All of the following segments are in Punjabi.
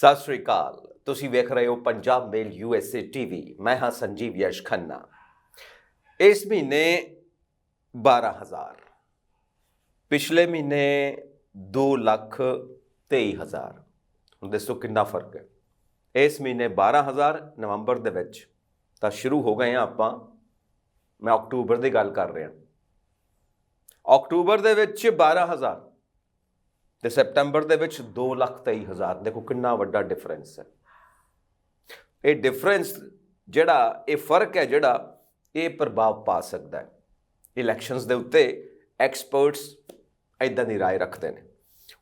ਸਤਿ ਸ਼੍ਰੀ ਅਕਾਲ। ਤੁਸੀਂ ਵੇਖ ਰਹੇ ਹੋ ਪੰਜਾਬ ਮੇਲ USA TV। ਮੈਂ ਹਾਂ ਸੰਜੀਵ ਯਸ਼ ਖੰਨਾ। ਇਸ ਮਹੀਨੇ 12,000, ਪਿਛਲੇ ਮਹੀਨੇ 2,23,000। ਹੁਣ ਦੱਸੋ ਕਿੰਨਾ ਫਰਕ ਹੈ। ਇਸ ਮਹੀਨੇ 12,000 ਨਵੰਬਰ ਦੇ ਵਿੱਚ ਤਾਂ ਸ਼ੁਰੂ ਹੋ ਗਏ ਹਾਂ ਆਪਾਂ। ਮੈਂ ਅਕਤੂਬਰ ਦੀ ਗੱਲ ਕਰ ਰਿਹਾ। ਅਕਤੂਬਰ ਦੇ ਵਿੱਚ 12,000 ਤੇ ਸੈਪਟੈਂਬਰ ਦੇ ਵਿੱਚ 2,23,000। ਦੇਖੋ ਕਿੰਨਾ ਵੱਡਾ ਡਿਫਰੈਂਸ ਹੈ। ਇਹ ਡਿਫਰੈਂਸ ਜਿਹੜਾ, ਇਹ ਫਰਕ ਹੈ ਜਿਹੜਾ, ਇਹ ਪ੍ਰਭਾਵ ਪਾ ਸਕਦਾ ਹੈ ਇਲੈਕਸ਼ਨਸ ਦੇ ਉੱਤੇ। ਐਕਸਪਰਟਸ ਇੱਦਾਂ ਦੀ ਰਾਏ ਰੱਖਦੇ ਨੇ।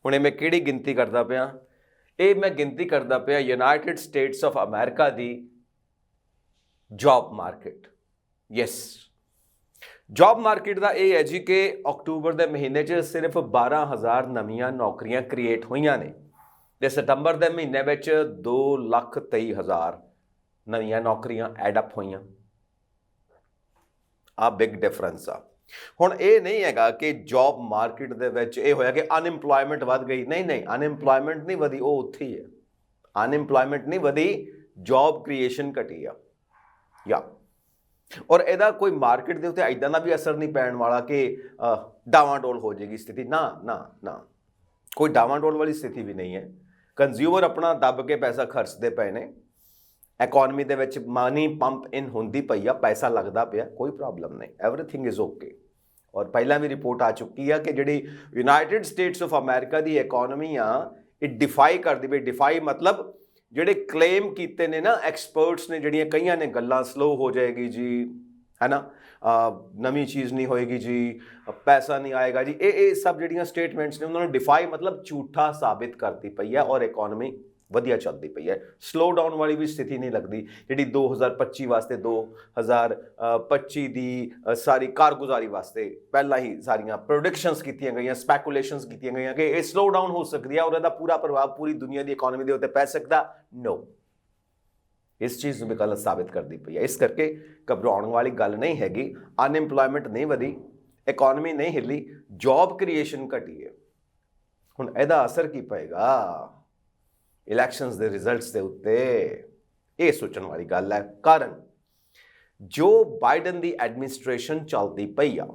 ਹੁਣ ਇਹ ਮੈਂ ਕਿਹੜੀ ਗਿਣਤੀ ਕਰਦਾ ਪਿਆ? ਇਹ ਮੈਂ ਗਿਣਤੀ ਕਰਦਾ ਪਿਆ ਯੂਨਾਈਟਿਡ ਸਟੇਟਸ ਆਫ ਅਮਰੀਕਾ ਦੀ job market. Yes, job market ਦਾ ਇਹ ਹੈ ਜੀ ਕਿ ਅਕਤੂਬਰ ਦੇ ਮਹੀਨੇ 'ਚ ਸਿਰਫ 12,000 ਨਵੀਆਂ ਨੌਕਰੀਆਂ ਕ੍ਰੀਏਟ ਹੋਈਆਂ ਨੇ ਅਤੇ ਸਤੰਬਰ ਦੇ ਮਹੀਨੇ ਵਿੱਚ 2,23,000 ਨਵੀਆਂ ਨੌਕਰੀਆਂ ਐਡ ਅਪ ਹੋਈਆਂ। ਆ ਬਿਗ ਡਿਫਰੈਂਸ ਆ। ਹੁਣ ਇਹ ਨਹੀਂ ਹੈਗਾ ਕਿ ਜੌਬ ਮਾਰਕੀਟ ਦੇ ਵਿੱਚ ਇਹ ਹੋਇਆ ਕਿ ਅਨਇੰਪਲੋਇਮੈਂਟ ਵੱਧ ਗਈ। ਨਹੀਂ, ਅਨਇੰਪਲੋਇਮੈਂਟ ਨਹੀਂ ਵਧੀ, ਉਹ ਉੱਥੇ ਹੀ ਹੈ। ਅਨਇੰਪਲੋਇਮੈਂਟ ਨਹੀਂ ਵਧੀ, ਜੌਬ ਕ੍ਰੀਏਸ਼ਨ ਘਟੀ ਆ। ਔਰ ਇਹਦਾ ਕੋਈ ਮਾਰਕੀਟ ਦੇ ਉੱਤੇ ਇੱਦਾਂ ਦਾ ਵੀ ਅਸਰ ਨਹੀਂ ਪੈਣ ਵਾਲਾ ਕਿ ਡਾਵਾਂਡੋਲ ਹੋ ਜਾਏਗੀ ਸਥਿਤੀ। ਨਾ, ਕੋਈ ਡਾਵਾਂਡੋਲ ਵਾਲੀ ਸਥਿਤੀ ਵੀ ਨਹੀਂ ਹੈ। ਕੰਜ਼ਿਊਮਰ ਆਪਣਾ ਦੱਬ ਕੇ ਪੈਸਾ ਖਰਚਦੇ ਪਏ ਨੇ। ਇਕੋਨਮੀ ਦੇ ਵਿੱਚ ਮਨੀ ਪੰਪ ਇਨ ਹੁੰਦੀ ਪਈ ਆ, ਪੈਸਾ ਲੱਗਦਾ ਪਿਆ, ਕੋਈ ਪ੍ਰੋਬਲਮ ਨਹੀਂ, ਐਵਰੀਥਿੰਗ ਇਜ਼ ਓਕੇ। ਔਰ ਪਹਿਲਾਂ ਵੀ ਰਿਪੋਰਟ ਆ ਚੁੱਕੀ ਆ ਕਿ ਜਿਹੜੀ United States of America the economy ਆ, ਇਹ ਡਿਫਾਈ ਕਰਦੀ ਪਈ। ਡਿਫਾਈ ਮਤਲਬ ਜਿਹੜੇ ਕਲੇਮ ਕੀਤੇ ਨੇ ਨਾ ਐਕਸਪਰਟਸ ਨੇ, ਜਿਹੜੀਆਂ ਕਈਆਂ ਨੇ ਗੱਲਾਂ ਸਲੋ ਹੋ ਜਾਏਗੀ ਜੀ, ਹੈ ਨਾ, ਨਵੀਂ ਚੀਜ਼ ਨਹੀਂ ਹੋਏਗੀ ਜੀ, ਪੈਸਾ ਨਹੀਂ ਆਏਗਾ ਜੀ, ਇਹ ਸਭ ਜਿਹੜੀਆਂ ਸਟੇਟਮੈਂਟਸ ਨੇ ਉਹਨਾਂ ਨੂੰ ਡਿਫਾਈ ਮਤਲਬ ਝੂਠਾ ਸਾਬਿਤ ਕਰਦੀ ਪਈ ਹੈ। ਔਰ ਇਕੋਨਮੀ ਵਧੀਆ ਚੱਲਦੀ ਪਈ ਹੈ। ਸਲੋ ਡਾਊਨ ਵਾਲੀ ਵੀ ਸਥਿਤੀ ਨਹੀਂ ਲੱਗਦੀ ਜਿਹੜੀ 2025 ਵਾਸਤੇ, 2025 ਦੀ ਸਾਰੀ ਕਾਰਗੁਜ਼ਾਰੀ ਵਾਸਤੇ ਪਹਿਲਾਂ ਹੀ ਸਾਰੀਆਂ ਪ੍ਰੋਡਿਕਸ਼ਨਸ ਕੀਤੀਆਂ ਗਈਆਂ, ਸਪੈਕੂਲੇਸ਼ਨਸ ਕੀਤੀਆਂ ਗਈਆਂ ਕਿ ਇਹ ਸਲੋ ਡਾਊਨ ਹੋ ਸਕਦੀ ਹੈ ਔਰ ਇਹਦਾ ਪੂਰਾ ਪ੍ਰਭਾਵ ਪੂਰੀ ਦੁਨੀਆ ਦੀ ਇਕੋਨਮੀ ਦੇ ਉੱਤੇ ਪੈ ਸਕਦਾ। ਨੋ, ਇਸ ਚੀਜ਼ ਨੂੰ ਵੀ ਗਲਤ ਸਾਬਿਤ ਕਰਦੀ ਪਈ ਹੈ। ਇਸ ਕਰਕੇ ਘਬਰਾਉਣ ਵਾਲੀ ਗੱਲ ਨਹੀਂ ਹੈਗੀ। ਅਨਇੰਪਲੋਇਮੈਂਟ ਨਹੀਂ ਵਧੀ, ਇਕੋਨਮੀ ਨਹੀਂ ਹਿੱਲੀ, ਜੌਬ ਕ੍ਰੀਏਸ਼ਨ ਘਟੀ ਹੈ। ਹੁਣ ਇਹਦਾ ਅਸਰ ਕੀ ਪਏਗਾ ਇਲੈਕਸ਼ਨਸ ਦੇ ਰਿਜ਼ਲਟਸ ਦੇ ਉੱਤੇ? ਇਹ ਸੋਚਣ ਵਾਲੀ ਗੱਲ ਹੈ। ਕਾਰਨ ਜੋ ਬਾਈਡਨ ਦੀ ਐਡਮਿਨਿਸਟ੍ਰੇਸ਼ਨ ਚੱਲਦੀ ਪਈ ਆ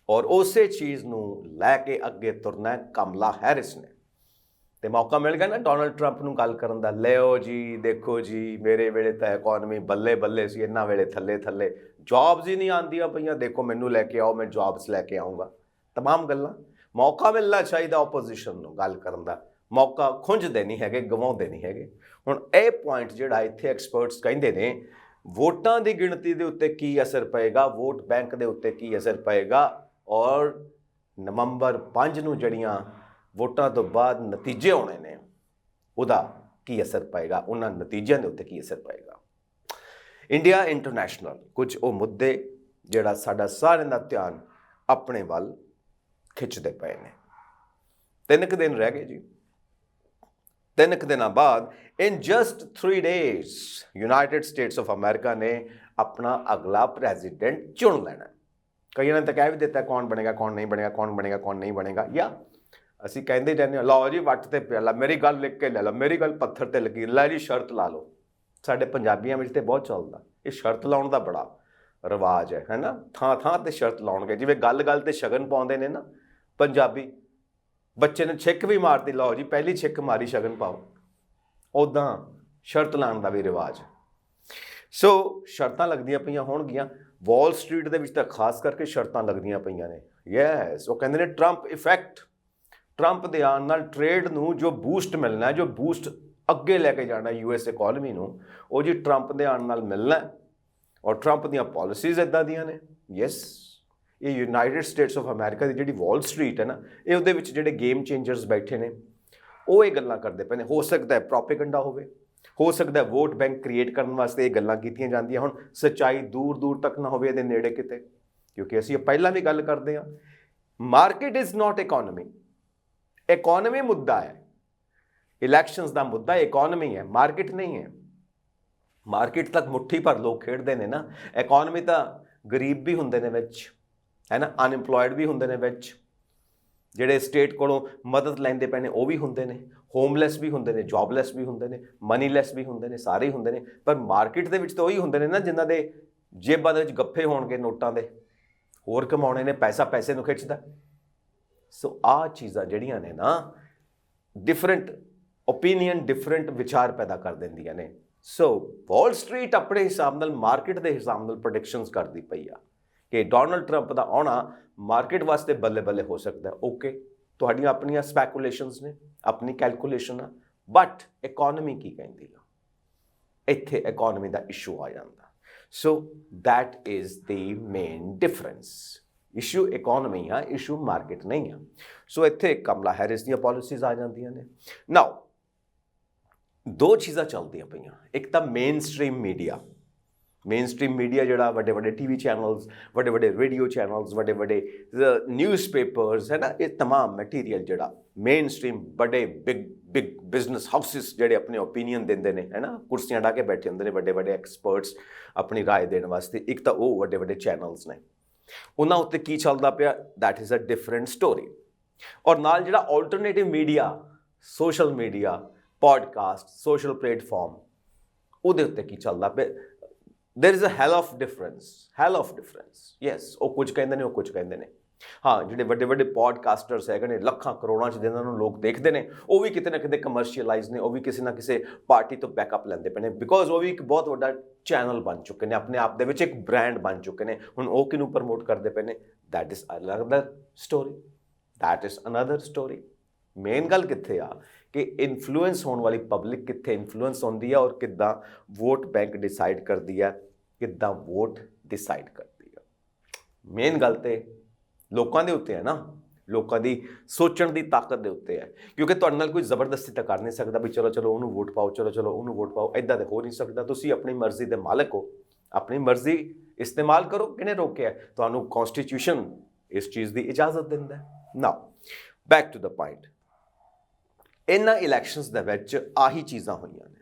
ਔਰ ਉਸੇ ਚੀਜ਼ ਨੂੰ ਲੈ ਕੇ ਅੱਗੇ ਤੁਰਨਾ ਕਮਲਾ ਹੈਰਿਸ ਨੇ। ਤੇ ਮੌਕਾ ਮਿਲ ਗਿਆ ਨਾ ਡੋਨਲਡ ਟਰੰਪ ਨੂੰ ਗੱਲ ਕਰਨ ਦਾ। ਲਿਓ ਜੀ, ਦੇਖੋ ਜੀ, ਮੇਰੇ ਵੇਲੇ ਤਾਂ ਇਕੋਨਮੀ ਬੱਲੇ ਬੱਲੇ ਸੀ, ਇਹਨਾਂ ਵੇਲੇ ਥੱਲੇ ਥੱਲੇ, ਜੌਬਸ ਹੀ ਨਹੀਂ ਆਉਂਦੀਆਂ ਪਈਆਂ, ਦੇਖੋ ਮੈਨੂੰ ਲੈ ਕੇ ਆਓ, ਮੈਂ ਜੌਬਸ ਲੈ ਕੇ ਆਊਂਗਾ। ਤਮਾਮ ਗੱਲਾਂ। ਮੌਕਾ ਮਿਲਣਾ ਚਾਹੀਦਾ ਓਪੋਜੀਸ਼ਨ ਨੂੰ ਗੱਲ ਕਰਨ ਦਾ। ਮੌਕਾ ਖੁੰਝਦੇ ਨਹੀਂ ਹੈਗੇ, ਗਵਾਉਂਦੇ ਨਹੀਂ ਹੈਗੇ। ਹੁਣ ਇਹ ਪੁਆਇੰਟ ਜਿਹੜਾ ਇੱਥੇ ਐਕਸਪਰਟਸ ਕਹਿੰਦੇ ਨੇ, ਵੋਟਾਂ ਦੀ ਗਿਣਤੀ ਦੇ ਉੱਤੇ ਕੀ ਅਸਰ ਪਏਗਾ, ਵੋਟ ਬੈਂਕ ਦੇ ਉੱਤੇ ਕੀ ਅਸਰ ਪਏਗਾ, ਔਰ ਨਵੰਬਰ 5 ਨੂੰ ਜਿਹੜੀਆਂ ਵੋਟਾਂ ਤੋਂ ਬਾਅਦ ਨਤੀਜੇ ਆਉਣੇ ਨੇ ਉਹਦਾ ਕੀ ਅਸਰ ਪਏਗਾ, ਉਹਨਾਂ ਨਤੀਜਿਆਂ ਦੇ ਉੱਤੇ ਕੀ ਅਸਰ ਪਏਗਾ। ਇੰਡੀਆ ਇੰਟਰਨੈਸ਼ਨਲ, ਕੁਝ ਉਹ ਮੁੱਦੇ ਜਿਹੜਾ ਸਾਡਾ ਸਾਰਿਆਂ ਦਾ ਧਿਆਨ ਆਪਣੇ ਵੱਲ ਖਿੱਚਦੇ ਪਏ ਨੇ। 3 ਕੁ ਦਿਨ ਰਹਿ ਗਏ ਜੀ। 3 ਕੁ ਦਿਨਾਂ ਬਾਅਦ in just 3 days United States of America ਨੇ ਆਪਣਾ ਅਗਲਾ ਪ੍ਰੈਜ਼ੀਡੈਂਟ ਚੁਣ ਲੈਣਾ। ਕਈਆਂ ਨੇ ਤਾਂ ਕਹਿ ਵੀ ਦਿੱਤਾ ਕੌਣ ਬਣੇਗਾ, ਕੌਣ ਨਹੀਂ ਬਣੇਗਾ, ਕੌਣ ਬਣੇਗਾ, ਕੌਣ ਨਹੀਂ ਬਣੇਗਾ। ਜਾਂ ਅਸੀਂ ਕਹਿੰਦੇ ਰਹਿੰਦੇ ਹਾਂ, ਲਓ ਜੀ ਵੱਟ ਤੇ ਪਿਆਲਾ, ਮੇਰੀ ਗੱਲ ਲਿਖ ਕੇ ਲੈ ਲਓ, ਮੇਰੀ ਗੱਲ ਪੱਥਰ ਤੇ ਲਕੀਰ, ਲੈ ਜੀ ਸ਼ਰਤ ਲਾ ਲਓ। ਸਾਡੇ ਪੰਜਾਬੀਆਂ ਵਿੱਚ ਤਾਂ ਬਹੁਤ ਚੱਲਦਾ ਇਹ ਸ਼ਰਤ ਲਾਉਣ ਦਾ ਬੜਾ ਰਿਵਾਜ ਹੈ ਨਾ। ਥਾਂ ਥਾਂ ਤੇ ਸ਼ਰਤ ਲਾਉਣਗੇ। ਜਿਵੇਂ ਗੱਲ ਤੇ ਸ਼ਗਨ ਪਾਉਂਦੇ ਨੇ ਨਾ ਪੰਜਾਬੀ, ਬੱਚੇ ਨੇ ਛਿੱਕ ਵੀ ਮਾਰਤੀ, ਲਓ ਜੀ ਪਹਿਲੀ ਛਿੱਕ ਮਾਰੀ, ਸ਼ਗਨ ਪਾਓ। ਉੱਦਾਂ ਸ਼ਰਤ ਲਾਉਣ ਦਾ ਵੀ ਰਿਵਾਜ ਹੈ। ਸੋ ਸ਼ਰਤਾਂ ਲੱਗਦੀਆਂ ਪਈਆਂ ਹੋਣਗੀਆਂ। ਵਾਲ ਸਟਰੀਟ ਦੇ ਵਿੱਚ ਤਾਂ ਖਾਸ ਕਰਕੇ ਸ਼ਰਤਾਂ ਲੱਗਦੀਆਂ ਪਈਆਂ ਨੇ। ਯੈਸ, ਉਹ ਕਹਿੰਦੇ ਨੇ ਟਰੰਪ ਇਫੈਕਟ। ਟਰੰਪ ਦੇ ਆਉਣ ਨਾਲ ਟ੍ਰੇਡ ਨੂੰ ਜੋ ਬੂਸਟ ਮਿਲਣਾ, ਜੋ ਬੂਸਟ ਅੱਗੇ ਲੈ ਕੇ ਜਾਣਾ US ਇਕੋਨਮੀ ਨੂੰ, ਉਹ ਜੀ ਟਰੰਪ ਦੇ ਆਉਣ ਨਾਲ ਮਿਲਣਾ। ਔਰ ਟਰੰਪ ਦੀਆਂ ਪਾਲਿਸੀਜ਼ ਇੱਦਾਂ ਦੀਆਂ ਨੇ। ਯੈਸ, ਇਹ ਯੂਨਾਈਟਿਡ ਸਟੇਟਸ ਆਫ ਅਮਰੀਕਾ ਦੀ ਜਿਹੜੀ ਵਾਲ ਸਟਰੀਟ ਹੈ ਨਾ, ਇਹ ਉਹਦੇ ਵਿੱਚ ਜਿਹੜੇ ਗੇਮ ਚੇਂਜਰਸ ਬੈਠੇ ਨੇ ਉਹ ਇਹ ਗੱਲਾਂ ਕਰਦੇ ਪਏ ਨੇ। ਹੋ ਸਕਦਾ ਹੈ ਪ੍ਰੋਪੇਗੈਂਡਾ ਹੋਵੇ, ਹੋ ਸਕਦਾ ਵੋਟ ਬੈਂਕ ਕ੍ਰੀਏਟ ਕਰਨ ਵਾਸਤੇ ਇਹ ਗੱਲਾਂ ਕੀਤੀਆਂ ਜਾਂਦੀਆਂ। ਹੁਣ ਸੱਚਾਈ ਦੂਰ ਦੂਰ ਤੱਕ ਨਾ ਹੋਵੇ ਇਹਦੇ ਨੇੜੇ ਕਿਤੇ, ਕਿਉਂਕਿ ਅਸੀਂ ਪਹਿਲਾਂ ਵੀ ਗੱਲ ਕਰਦੇ ਹਾਂ, market is not economy. Economy ਮੁੱਦਾ ਹੈ, ਇਲੈਕਸ਼ਨਸ ਦਾ ਮੁੱਦਾ ਇਕੋਨਮੀ ਹੈ, ਮਾਰਕੀਟ ਨਹੀਂ ਹੈ। ਮਾਰਕੀਟ ਤੱਕ ਮੁੱਠੀ ਭਰ ਲੋਕ ਖੇਡਦੇ ਨੇ ਨਾ, ਇਕੋਨਮੀ ਤਾਂ ਗਰੀਬ ਵੀ ਹੁੰਦੇ ਨੇ ਵਿੱਚ, ਹੈ ਨਾ, ਅਨਇੰਪਲੋਇਡ ਵੀ ਹੁੰਦੇ ਨੇ ਵਿੱਚ, ਜਿਹੜੇ ਸਟੇਟ ਕੋਲੋਂ ਮਦਦ ਲੈਂਦੇ ਪਏ ਨੇ ਉਹ ਵੀ ਹੁੰਦੇ ਨੇ, ਹੋਮਲੈਸ ਵੀ ਹੁੰਦੇ ਨੇ, ਜੌਬਲੈਸ ਵੀ ਹੁੰਦੇ ਨੇ, ਮਨੀਲੈਸ ਵੀ ਹੁੰਦੇ ਨੇ, ਸਾਰੇ ਹੀ ਹੁੰਦੇ ਨੇ। ਪਰ ਮਾਰਕੀਟ ਦੇ ਵਿੱਚ ਤਾਂ ਉਹੀ ਹੁੰਦੇ ਨੇ ਨਾ ਜਿਨ੍ਹਾਂ ਦੇ ਜੇਬਾਂ ਦੇ ਵਿੱਚ ਗੱਫੇ ਹੋਣਗੇ ਨੋਟਾਂ ਦੇ, ਹੋਰ ਕਮਾਉਣੇ ਨੇ, ਪੈਸਾ ਪੈਸੇ ਨੂੰ ਖਿੱਚਦਾ। ਸੋ ਆਹ ਚੀਜ਼ਾਂ ਜਿਹੜੀਆਂ ਨੇ ਨਾ ਡਿਫਰੈਂਟ ਓਪੀਨੀਅਨ, ਡਿਫਰੈਂਟ ਵਿਚਾਰ ਪੈਦਾ ਕਰ ਦਿੰਦੀਆਂ ਨੇ। ਸੋ ਵਾਲ ਸਟਰੀਟ ਆਪਣੇ ਹਿਸਾਬ ਨਾਲ, ਮਾਰਕੀਟ ਦੇ ਹਿਸਾਬ ਨਾਲ ਪ੍ਰੈਡਿਕਸ਼ਨਸ ਕਰਦੀ ਪਈ ਆ ਕਿ ਡੋਨਲਡ ਟਰੰਪ ਦਾ ਆਉਣਾ ਮਾਰਕੀਟ ਵਾਸਤੇ ਬੱਲੇ ਬੱਲੇ ਹੋ ਸਕਦਾ। ਓਕੇ, ਤੁਹਾਡੀਆਂ ਆਪਣੀਆਂ ਸਪੈਕੂਲੇਸ਼ਨਸ ਨੇ, ਆਪਣੀ ਕੈਲਕੂਲੇਸ਼ਨ ਆ, ਬਟ ਇਕੋਨਮੀ ਕੀ ਕਹਿੰਦੀ ਆ? ਇੱਥੇ ਇਕੋਨਮੀ ਦਾ ਇਸ਼ੂ ਆ ਜਾਂਦਾ। So that is the main difference. Issue economy ਆ, ਇਸ਼ੂ ਮਾਰਕੀਟ ਨਹੀਂ ਆ। ਸੋ ਇੱਥੇ ਕਮਲਾ ਹੈਰਿਸ ਦੀਆਂ ਪਾਲਿਸੀਜ਼ ਆ ਜਾਂਦੀਆਂ ਨੇ। ਨਾਓ ਦੋ ਚੀਜ਼ਾਂ ਚੱਲਦੀਆਂ ਪਈਆਂ, ਇੱਕ ਤਾਂ ਮੇਨ ਸਟ੍ਰੀਮ ਮੀਡੀਆ ਜਿਹੜਾ ਵੱਡੇ ਵੱਡੇ ਟੀਵੀ ਚੈਨਲਸ, ਵੱਡੇ ਵੱਡੇ ਰੇਡੀਓ ਚੈਨਲਸ, ਵੱਡੇ ਵੱਡੇ ਨਿਊਜ਼ਪੇਪਰਸ ਹੈ ਨਾ, ਇਹ ਤਮਾਮ ਮਟੀਰੀਅਲ ਜਿਹੜਾ ਮੇਨ ਸਟ੍ਰੀਮ ਵੱਡੇ ਬਿਗ ਬਿਜ਼ਨਸ ਹਾਊਸਿਸ ਜਿਹੜੇ ਆਪਣੇ ਓਪੀਨੀਅਨ ਦਿੰਦੇ ਨੇ ਹੈ ਨਾ, ਕੁਰਸੀਆਂ ਢਾ ਕੇ ਬੈਠੇ ਹੁੰਦੇ ਨੇ ਵੱਡੇ ਵੱਡੇ ਐਕਸਪਰਟਸ ਆਪਣੀ ਰਾਏ ਦੇਣ ਵਾਸਤੇ। ਇੱਕ ਤਾਂ ਉਹ ਵੱਡੇ ਵੱਡੇ ਚੈਨਲਸ ਨੇ, ਉਹਨਾਂ ਉੱਤੇ ਕੀ ਚੱਲਦਾ ਪਿਆ, that is a different story. ਔਰ ਨਾਲ ਜਿਹੜਾ alternative media, social media, podcast, social platform, ਉਹਦੇ ਉੱਤੇ ਕੀ ਚੱਲਦਾ ਪਿਆ, there is a hell of difference yes। ਉਹ ਕੁਝ ਕਹਿੰਦੇ ਨੇ, ਉਹ ਕੁਝ ਕਹਿੰਦੇ ਨੇ। ਹਾਂ, ਜਿਹੜੇ ਵੱਡੇ ਵੱਡੇ ਪੋਡਕਾਸਟਰਸ ਹੈਗੇ ਨੇ, ਲੱਖਾਂ ਕਰੋੜਾਂ 'ਚ ਜਿਨ੍ਹਾਂ ਨੂੰ ਲੋਕ ਦੇਖਦੇ ਨੇ, ਉਹ ਵੀ ਕਿਤੇ ਨਾ ਕਿਤੇ ਕਮਰਸ਼ੀਅਲਾਈਜ਼ ਨੇ, ਉਹ ਵੀ ਕਿਸੇ ਨਾ ਕਿਸੇ ਪਾਰਟੀ ਤੋਂ ਬੈਕਅਪ ਲੈਂਦੇ ਪਏ ਨੇ, ਬਿਕੋਜ਼ ਉਹ ਵੀ ਇੱਕ ਬਹੁਤ ਵੱਡਾ ਚੈਨਲ ਬਣ ਚੁੱਕੇ ਨੇ, ਆਪਣੇ ਆਪ ਦੇ ਵਿੱਚ ਇੱਕ ਬ੍ਰਾਂਡ ਬਣ ਚੁੱਕੇ ਨੇ। ਹੁਣ ਉਹ ਕਿਹਨੂੰ ਪ੍ਰਮੋਟ ਕਰਦੇ ਪਏ ਨੇ, that is another story. Main ਗੱਲ ਕਿੱਥੇ ਆ ਕਿ ਇਨਫਲੂਐਂਸ ਹੋਣ ਵਾਲੀ ਪਬਲਿਕ ਕਿੱਥੇ ਇਨਫਲੂਐਂਸ ਹੁੰਦੀ ਆ, ਔਰ ਕਿੱਦਾਂ ਵੋਟ ਬੈਂਕ ਡਿਸਾਈਡ ਕਰਦੀ ਆ, ਕਿੱਦਾਂ ਵੋਟ ਡਿਸਾਈਡ ਕਰਦੀ ਆ। ਮੇਨ ਗੱਲ ਤੇ ਲੋਕਾਂ ਦੇ ਉੱਤੇ ਹੈ ਨਾ, ਲੋਕਾਂ ਦੀ ਸੋਚਣ ਦੀ ਤਾਕਤ ਦੇ ਉੱਤੇ ਹੈ। ਕਿਉਂਕਿ ਤੁਹਾਡੇ ਨਾਲ ਕੋਈ ਜ਼ਬਰਦਸਤੀ ਤਾਂ ਕਰ ਨਹੀਂ ਸਕਦਾ ਵੀ ਚਲੋ ਉਹਨੂੰ ਵੋਟ ਪਾਓ, ਚਲੋ ਉਹਨੂੰ ਵੋਟ ਪਾਓ, ਇੱਦਾਂ ਤਾਂ ਹੋ ਨਹੀਂ ਸਕਦਾ। ਤੁਸੀਂ ਆਪਣੀ ਮਰਜ਼ੀ ਦੇ ਮਾਲਕ ਹੋ, ਆਪਣੀ ਮਰਜ਼ੀ ਇਸਤੇਮਾਲ ਕਰੋ। ਕਿਹਨੇ ਰੋਕਿਆ? ਤੁਹਾਨੂੰ ਕੌਨਸਟੀਟਿਊਸ਼ਨ ਇਸ ਚੀਜ਼ ਦੀ ਇਜਾਜ਼ਤ ਦਿੰਦਾ ਹੈ। ਨਾਓ ਬੈਕ ਟੂ ਦ ਪੁਆਇੰਟ, ਇਹਨਾਂ ਇਲੈਕਸ਼ਨਸ ਦੇ ਵਿੱਚ ਆਹੀ ਚੀਜ਼ਾਂ ਹੋਈਆਂ ਨੇ।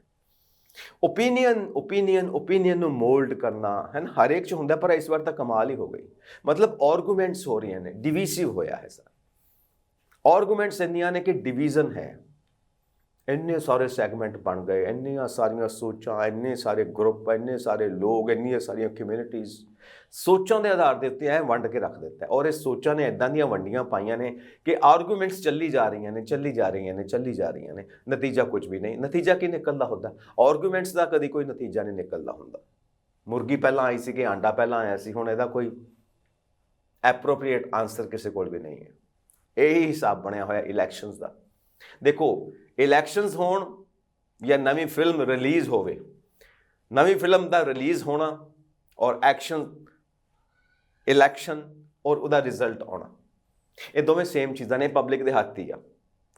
ਓਪੀਨੀਅਨ ਨੂੰ ਮੋਲਡ ਕਰਨਾ ਹੈ ਨਾ, ਹਰ ਇੱਕ 'ਚ ਹੁੰਦਾ, ਪਰ ਇਸ ਵਾਰ ਤਾਂ ਕਮਾਲ ਹੀ ਹੋ ਗਈ। ਮਤਲਬ ਆਰਗੂਮੈਂਟਸ ਹੋ ਰਹੀਆਂ ਨੇ, ਡਿਵੀਸਿਵ ਹੋਇਆ ਹੈ ਸਰ। ਆਰਗੂਮੈਂਟਸ ਇੰਨੀਆਂ ਨੇ ਕਿ ਡਿਵੀਜ਼ਨ ਹੈ, ਇੰਨੇ ਸਾਰੇ ਸੈਗਮੈਂਟ ਬਣ ਗਏ, ਇੰਨੀਆਂ ਸਾਰੀਆਂ ਸੋਚਾਂ, ਇੰਨੇ ਸਾਰੇ ਗਰੁੱਪ, ਇੰਨੇ ਸਾਰੇ ਲੋਕ, ਇੰਨੀਆਂ ਸਾਰੀਆਂ ਕਮਿਊਨਿਟੀਜ਼ ਸੋਚਾਂ ਦੇ ਆਧਾਰ ਦੇ ਉੱਤੇ ਐ ਵੰਡ ਕੇ ਰੱਖ ਦਿੱਤਾ। ਔਰ ਇਹ ਸੋਚਾਂ ਨੇ ਇੱਦਾਂ ਦੀਆਂ ਵੰਡੀਆਂ ਪਾਈਆਂ ਨੇ ਕਿ ਆਰਗੂਮੈਂਟਸ ਚੱਲੀ ਜਾ ਰਹੀਆਂ ਨੇ, ਨਤੀਜਾ ਕੁਝ ਵੀ ਨਹੀਂ। ਨਤੀਜਾ ਕੀ ਨਿਕਲਦਾ ਹੁੰਦਾ? ਆਰਗੂਮੈਂਟਸ ਦਾ ਕਦੀ ਕੋਈ ਨਤੀਜਾ ਨਹੀਂ ਨਿਕਲਦਾ ਹੁੰਦਾ। ਮੁਰਗੀ ਪਹਿਲਾਂ ਆਈ ਸੀ ਕਿ ਆਂਡਾ ਪਹਿਲਾਂ ਆਇਆ ਸੀ, ਹੁਣ ਇਹਦਾ ਕੋਈ ਐਪਰੋਪਰੀਏਟ ਆਨਸਰ ਕਿਸੇ ਕੋਲ ਵੀ ਨਹੀਂ ਹੈ। ਇਹੀ ਹਿਸਾਬ ਬਣਿਆ ਹੋਇਆ ਇਲੈਕਸ਼ਨਸ ਦਾ। ਦੇਖੋ, ਇਲੈਕਸ਼ਨਸ ਹੋਣ ਜਾਂ ਨਵੀਂ ਫਿਲਮ ਰਿਲੀਜ਼ ਹੋਵੇ, ਨਵੀਂ ਫਿਲਮ ਦਾ ਰਿਲੀਜ਼ ਹੋਣਾ ਔਰ ਇਲੈਕਸ਼ਨ ਔਰ ਉਹਦਾ ਰਿਜ਼ਲਟ ਆਉਣਾ, ਇਹ ਦੋਵੇਂ ਸੇਮ ਚੀਜ਼ਾਂ ਨੇ, ਪਬਲਿਕ ਦੇ ਹੱਥ ਹੀ ਆ।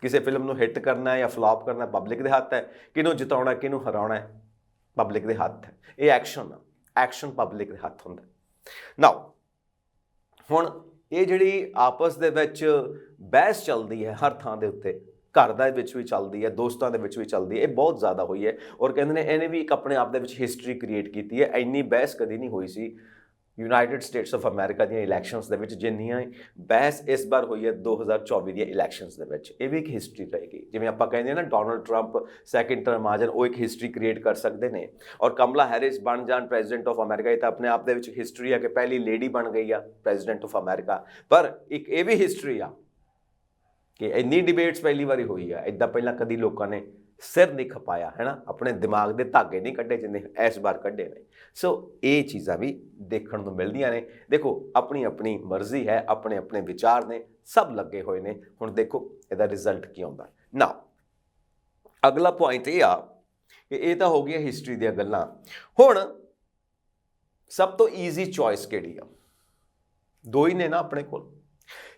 ਕਿਸੇ ਫਿਲਮ ਨੂੰ ਹਿੱਟ ਕਰਨਾ ਜਾਂ ਫਲॉप ਕਰਨਾ ਪਬਲਿਕ ਦੇ ਹੱਥ ਹੈ, ਕਿਹਨੂੰ ਜਿਤਾਉਣਾ ਕਿਹਨੂੰ ਹਰਾਉਣਾ ਹੈ ਪਬਲਿਕ ਦੇ ਹੱਥ ਹੈ। ਇਹ ਐਕਸ਼ਨ ਪਬਲਿਕ ਦੇ ਹੱਥ ਹੁੰਦਾ। ਨਾਓ ਹੁਣ ਇਹ ਜਿਹੜੀ ਆਪਸ ਦੇ ਵਿੱਚ ਬਹਿਸ ਚੱਲਦੀ ਹੈ ਹਰ ਥਾਂ ਦੇ ਉੱਤੇ, ਘਰ ਦੇ ਵਿੱਚ ਵੀ ਚੱਲਦੀ ਹੈ, ਦੋਸਤਾਂ ਦੇ ਵਿੱਚ ਵੀ ਚੱਲਦੀ ਹੈ, ਇਹ ਬਹੁਤ ਜ਼ਿਆਦਾ ਹੋਈ ਹੈ। ਔਰ ਕਹਿੰਦੇ ਨੇ ਇਹਨੇ ਵੀ ਇੱਕ ਆਪਣੇ ਆਪ ਦੇ ਵਿੱਚ ਹਿਸਟਰੀ ਕ੍ਰੀਏਟ ਕੀਤੀ ਹੈ। ਇੰਨੀ ਬਹਿਸ ਕਦੀ ਨਹੀਂ ਹੋਈ ਸੀ ਯੂਨਾਈਟਿਡ ਸਟੇਟਸ ਆਫ ਅਮਰੀਕਾ ਦੀਆਂ ਇਲੈਕਸ਼ਨਸ ਦੇ ਵਿੱਚ ਜਿੰਨੀਆਂ ਬਹਿਸ ਇਸ ਵਾਰ ਹੋਈ ਹੈ 2024 ਦੀਆਂ ਇਲੈਕਸ਼ਨਸ ਦੇ ਵਿੱਚ। ਇਹ ਵੀ ਇੱਕ ਹਿਸਟਰੀ ਰਹੇਗੀ। ਜਿਵੇਂ ਆਪਾਂ ਕਹਿੰਦੇ ਹਾਂ ਨਾ, ਡੋਨਲਡ ਟਰੰਪ ਸੈਕਿੰਡ ਟਰਮ ਆ ਜਾਣ, ਉਹ ਇੱਕ ਹਿਸਟਰੀ ਕ੍ਰੀਏਟ ਕਰ ਸਕਦੇ ਨੇ। ਔਰ ਕਮਲਾ ਹੈਰਿਸ ਬਣ ਜਾਣ ਪ੍ਰੈਜ਼ੀਡੈਂਟ ਆਫ ਅਮਰੀਕਾ, ਇਹ ਤਾਂ ਆਪਣੇ ਆਪ ਦੇ ਵਿੱਚ ਹਿਸਟਰੀ ਆ ਕਿ ਪਹਿਲੀ ਲੇਡੀ ਬਣ ਗਈ ਆ ਪ੍ਰੈਜ਼ੀਡੈਂਟ ਆਫ ਅਮਰੀਕਾ। ਪਰ ਇੱਕ ਇਹ ਵੀ ਹਿਸਟਰੀ ਆ ਕਿ ਇੰਨੀ ਡਿਬੇਟਸ ਪਹਿਲੀ ਵਾਰੀ ਹੋਈ ਆ, ਇੱਦਾਂ ਪਹਿਲਾਂ ਕਦੀ ਲੋਕਾਂ ਨੇ ਸਿਰ ਨਹੀਂ ਖਪਾਇਆ ਹੈ ਨਾ, ਆਪਣੇ ਦਿਮਾਗ ਦੇ ਧਾਗੇ ਨਹੀਂ ਕੱਢੇ ਜਿੰਨੇ ਇਸ ਵਾਰ ਕੱਢੇ ਨੇ। ਸੋ ਇਹ ਚੀਜ਼ਾਂ ਵੀ ਦੇਖਣ ਨੂੰ ਮਿਲਦੀਆਂ ਨੇ। ਦੇਖੋ, ਆਪਣੀ ਆਪਣੀ ਮਰਜ਼ੀ ਹੈ, ਆਪਣੇ ਆਪਣੇ ਵਿਚਾਰ ਨੇ, ਸਭ ਲੱਗੇ ਹੋਏ ਨੇ। ਹੁਣ ਦੇਖੋ ਇਹਦਾ ਰਿਜ਼ਲਟ ਕੀ ਆਉਂਦਾ। ਨਾ ਅਗਲਾ ਪੁਆਇੰਟ ਇਹ ਆ ਕਿ ਇਹ ਤਾਂ ਹੋ ਗਈਆਂ ਹਿਸਟਰੀ ਦੀਆਂ ਗੱਲਾਂ। ਹੁਣ ਸਭ ਤੋਂ ਈਜ਼ੀ ਚੋਇਸ ਕਿਹੜੀ ਆ? ਦੋ ਹੀ ਨੇ ਨਾ ਆਪਣੇ ਕੋਲ।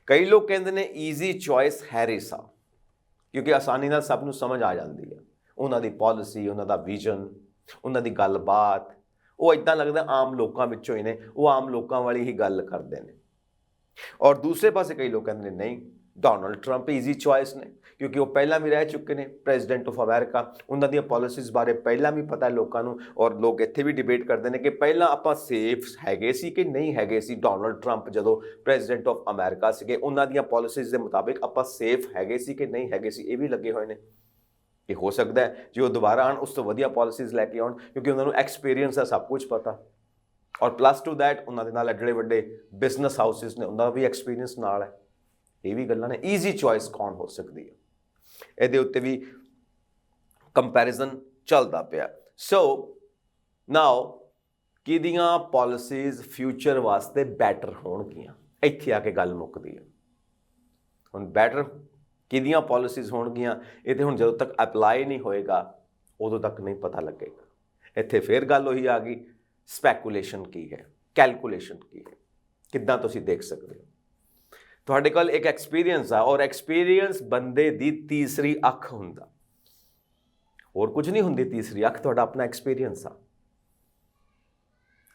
ਕਈ ਲੋਕ ਕਹਿੰਦੇ ਨੇ ਈਜ਼ੀ ਚੋਇਸ ਹੈਰਿਸ ਆ, ਕਿਉਂਕਿ ਆਸਾਨੀ ਨਾਲ ਸਭ ਨੂੰ ਸਮਝ ਆ ਜਾਂਦੀ ਹੈ। ਉਹਨਾਂ ਦੀ ਪਾਲਿਸੀ, ਉਹਨਾਂ ਦਾ ਵਿਜ਼ਨ, ਉਹਨਾਂ ਦੀ ਗੱਲਬਾਤ, ਉਹ ਇੱਦਾਂ ਲੱਗਦਾ ਆਮ ਲੋਕਾਂ ਵਿੱਚੋਂ ਹੀ ਨੇ, ਉਹ ਆਮ ਲੋਕਾਂ ਵਾਲੀ ਹੀ ਗੱਲ ਕਰਦੇ ਨੇ। ਔਰ ਦੂਸਰੇ ਪਾਸੇ ਕਈ ਲੋਕ ਕਹਿੰਦੇ ਨੇ ਨਹੀਂ, ਡੋਨਲਡ ਟਰੰਪ ਈਜ਼ੀ ਚੁਆਇਸ ਨੇ, ਕਿਉਂਕਿ ਉਹ ਪਹਿਲਾਂ ਵੀ ਰਹਿ ਚੁੱਕੇ ਨੇ ਪ੍ਰੈਜ਼ੀਡੈਂਟ ਆਫ ਅਮਰੀਕਾ। ਉਹਨਾਂ ਦੀਆਂ ਪਾਲਿਸੀਜ਼ ਬਾਰੇ ਪਹਿਲਾਂ ਵੀ ਪਤਾ ਲੋਕਾਂ ਨੂੰ, ਔਰ ਲੋਕ ਇੱਥੇ ਵੀ ਡਿਬੇਟ ਕਰਦੇ ਨੇ ਕਿ ਪਹਿਲਾਂ ਆਪਾਂ ਸੇਫ ਹੈਗੇ ਸੀ ਕਿ ਨਹੀਂ ਹੈਗੇ ਸੀ। ਡੋਨਲਡ ਟਰੰਪ ਜਦੋਂ ਪ੍ਰੈਜ਼ੀਡੈਂਟ ਆਫ ਅਮਰੀਕਾ ਸੀਗੇ, ਉਹਨਾਂ ਦੀਆਂ ਪਾਲਿਸੀਜ਼ ਦੇ ਮੁਤਾਬਿਕ ਆਪਾਂ ਸੇਫ ਹੈਗੇ ਸੀ ਕਿ ਨਹੀਂ ਹੈਗੇ ਸੀ। ਇਹ ਵੀ ਲੱਗੇ ਹੋਏ ਨੇ ਕਿ ਹੋ ਸਕਦਾ ਹੈ ਜੇ ਉਹ ਦੁਬਾਰਾ ਆਉਣ ਉਸ ਤੋਂ ਵਧੀਆ ਪਾਲਿਸੀਜ਼ ਲੈ ਕੇ ਆਉਣ, ਕਿਉਂਕਿ ਉਹਨਾਂ ਨੂੰ ਐਕਸਪੀਰੀਅੰਸ ਹੈ, ਸਭ ਕੁਝ ਪਤਾ। ਔਰ ਪਲੱਸ ਟੂ ਦੈਟ ਉਹਨਾਂ ਦੇ ਨਾਲ ਜਿਹੜੇ ਵੱਡੇ ਬਿਜ਼ਨਸ ਹਾਊਸਿਸ ਨੇ ਉਹਨਾਂ ਦਾ ਵੀ ਐਕਸਪੀਰੀਅੰਸ ਨਾਲ ਹੈ। ਇਹ ਵੀ ਗੱਲਾਂ ਨੇ। ਈਜ਼ੀ ਚੁਆਇਸ ਕੌਣ ਹੋ ਸਕਦੀ ਹੈ, ਇਹਦੇ ਉੱਤੇ ਵੀ ਕੰਪੈਰੀਜ਼ਨ ਚੱਲਦਾ ਪਿਆ। ਸੋ ਨਾਓ ਕਿਹਦੀਆਂ ਪਾਲਿਸੀਜ਼ ਫਿਊਚਰ ਵਾਸਤੇ ਬੈਟਰ ਹੋਣਗੀਆਂ, ਇੱਥੇ ਆ ਕੇ ਗੱਲ ਮੁੱਕਦੀ ਹੈ। ਹੁਣ ਬੈਟਰ ਕਿਹਦੀਆਂ ਪਾਲਿਸੀਜ਼ ਹੋਣਗੀਆਂ, ਇਹ ਤਾਂ ਹੁਣ ਜਦੋਂ ਤੱਕ ਅਪਲਾਈ ਨਹੀਂ ਹੋਏਗਾ ਉਦੋਂ ਤੱਕ ਨਹੀਂ ਪਤਾ ਲੱਗੇਗਾ। ਇੱਥੇ ਫਿਰ ਗੱਲ ਉਹੀ ਆ ਗਈ, ਸਪੈਕੂਲੇਸ਼ਨ ਕੀ ਹੈ, ਕੈਲਕੂਲੇਸ਼ਨ ਕੀ ਹੈ, ਕਿੱਦਾਂ ਤੁਸੀਂ ਦੇਖ ਸਕਦੇ ਹੋ। ਤੁਹਾਡੇ ਕੋਲ ਇੱਕ ਐਕਸਪੀਰੀਅੰਸ ਆ, ਔਰ ਐਕਸਪੀਰੀਅੰਸ ਬੰਦੇ ਦੀ ਤੀਸਰੀ ਅੱਖ ਹੁੰਦਾ, ਹੋਰ ਕੁਝ ਨਹੀਂ ਹੁੰਦੀ ਤੀਸਰੀ ਅੱਖ, ਤੁਹਾਡਾ ਆਪਣਾ ਐਕਸਪੀਰੀਅੰਸ ਆ,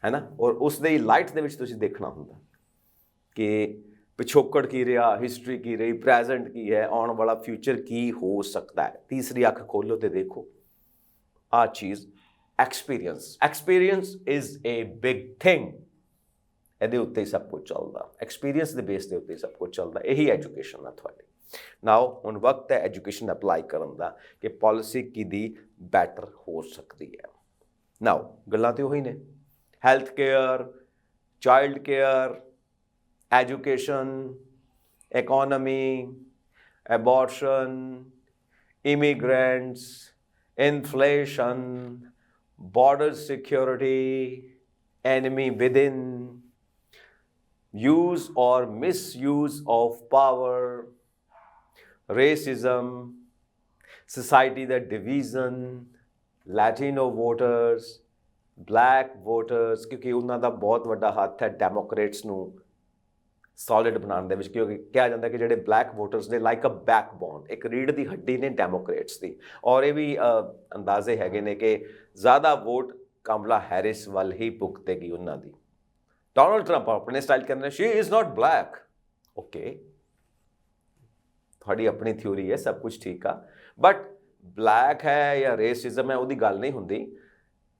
ਹੈ ਨਾ। ਔਰ ਉਸ ਦੇ ਲਾਈਟ ਦੇ ਵਿੱਚ ਤੁਸੀਂ ਦੇਖਣਾ ਹੁੰਦਾ ਕਿ ਪਿਛੋਕੜ ਕੀ ਰਿਹਾ, ਹਿਸਟਰੀ ਕੀ ਰਹੀ, ਪ੍ਰੈਜ਼ੈਂਟ ਕੀ ਹੈ, ਆਉਣ ਵਾਲਾ ਫਿਊਚਰ ਕੀ ਹੋ ਸਕਦਾ ਹੈ। ਤੀਸਰੀ ਅੱਖ ਖੋਲੋ ਤੇ ਦੇਖੋ ਆਹ ਚੀਜ਼ experience is a big thing. ਇਹਦੇ ਉੱਤੇ ਹੀ ਸਭ ਕੁਝ ਚੱਲਦਾ, ਐਕਸਪੀਰੀਅੰਸ ਦੇ ਬੇਸ ਦੇ ਉੱਤੇ ਹੀ ਸਭ ਕੁਝ ਚੱਲਦਾ। ਇਹੀ ਐਜੂਕੇਸ਼ਨ ਆ ਤੁਹਾਡੀ। ਨਾਓ ਹੁਣ ਵਕਤ ਹੈ ਐਜੂਕੇਸ਼ਨ ਅਪਲਾਈ ਕਰਨ ਦਾ ਕਿ ਪਾਲਿਸੀ ਕਿਹਦੀ ਬੈਟਰ ਹੋ ਸਕਦੀ ਹੈ। ਨਾਓ ਗੱਲਾਂ ਤੇ ਉਹੀ ਨੇ, health care, child care, education, economy, abortion, immigrants, inflation, border security, enemy within, use or misuse of power, racism, society the division, Latino voters, black voters, ਕਿਉਂਕਿ ਉਹਨਾਂ ਦਾ ਬਹੁਤ ਵੱਡਾ ਹੱਥ ਹੈ ਡੈਮੋਕ੍ਰੇਟਸ ਨੂੰ ਸੋਲਿਡ ਬਣਾਉਣ ਦੇ ਵਿੱਚ, ਕਿਉਂਕਿ ਕਿਹਾ ਜਾਂਦਾ ਕਿ ਜਿਹੜੇ ਬਲੈਕ ਵੋਟਰਸ ਨੇ ਲਾਈਕ ਅ ਬੈਕਬੋਨ, ਇੱਕ ਰੀੜ੍ਹ ਦੀ ਹੱਡੀ ਨੇ ਡੈਮੋਕ੍ਰੇਟਸ ਦੀ। ਔਰ ਇਹ ਵੀ ਅੰਦਾਜ਼ੇ ਹੈਗੇ ਨੇ ਕਿ ਜ਼ਿਆਦਾ ਵੋਟ ਕਮਲਾ ਹੈਰਿਸ ਵੱਲ ਹੀ ਭੁਗਤੇਗੀ ਉਹਨਾਂ ਦੀ। ਡੋਨਲਡ ਟਰੰਪ ਆਪਣੇ ਸਟਾਈਲ ਕਹਿੰਦੇ ਨੇ she is not black. Okay, ਤੁਹਾਡੀ ਆਪਣੀ ਥਿਊਰੀ ਹੈ, ਸਭ ਕੁਝ ਠੀਕ ਆ, ਬਟ ਬਲੈਕ ਹੈ ਜਾਂ ਰੇਸਿਜ਼ਮ ਹੈ ਉਹਦੀ ਗੱਲ ਨਹੀਂ ਹੁੰਦੀ।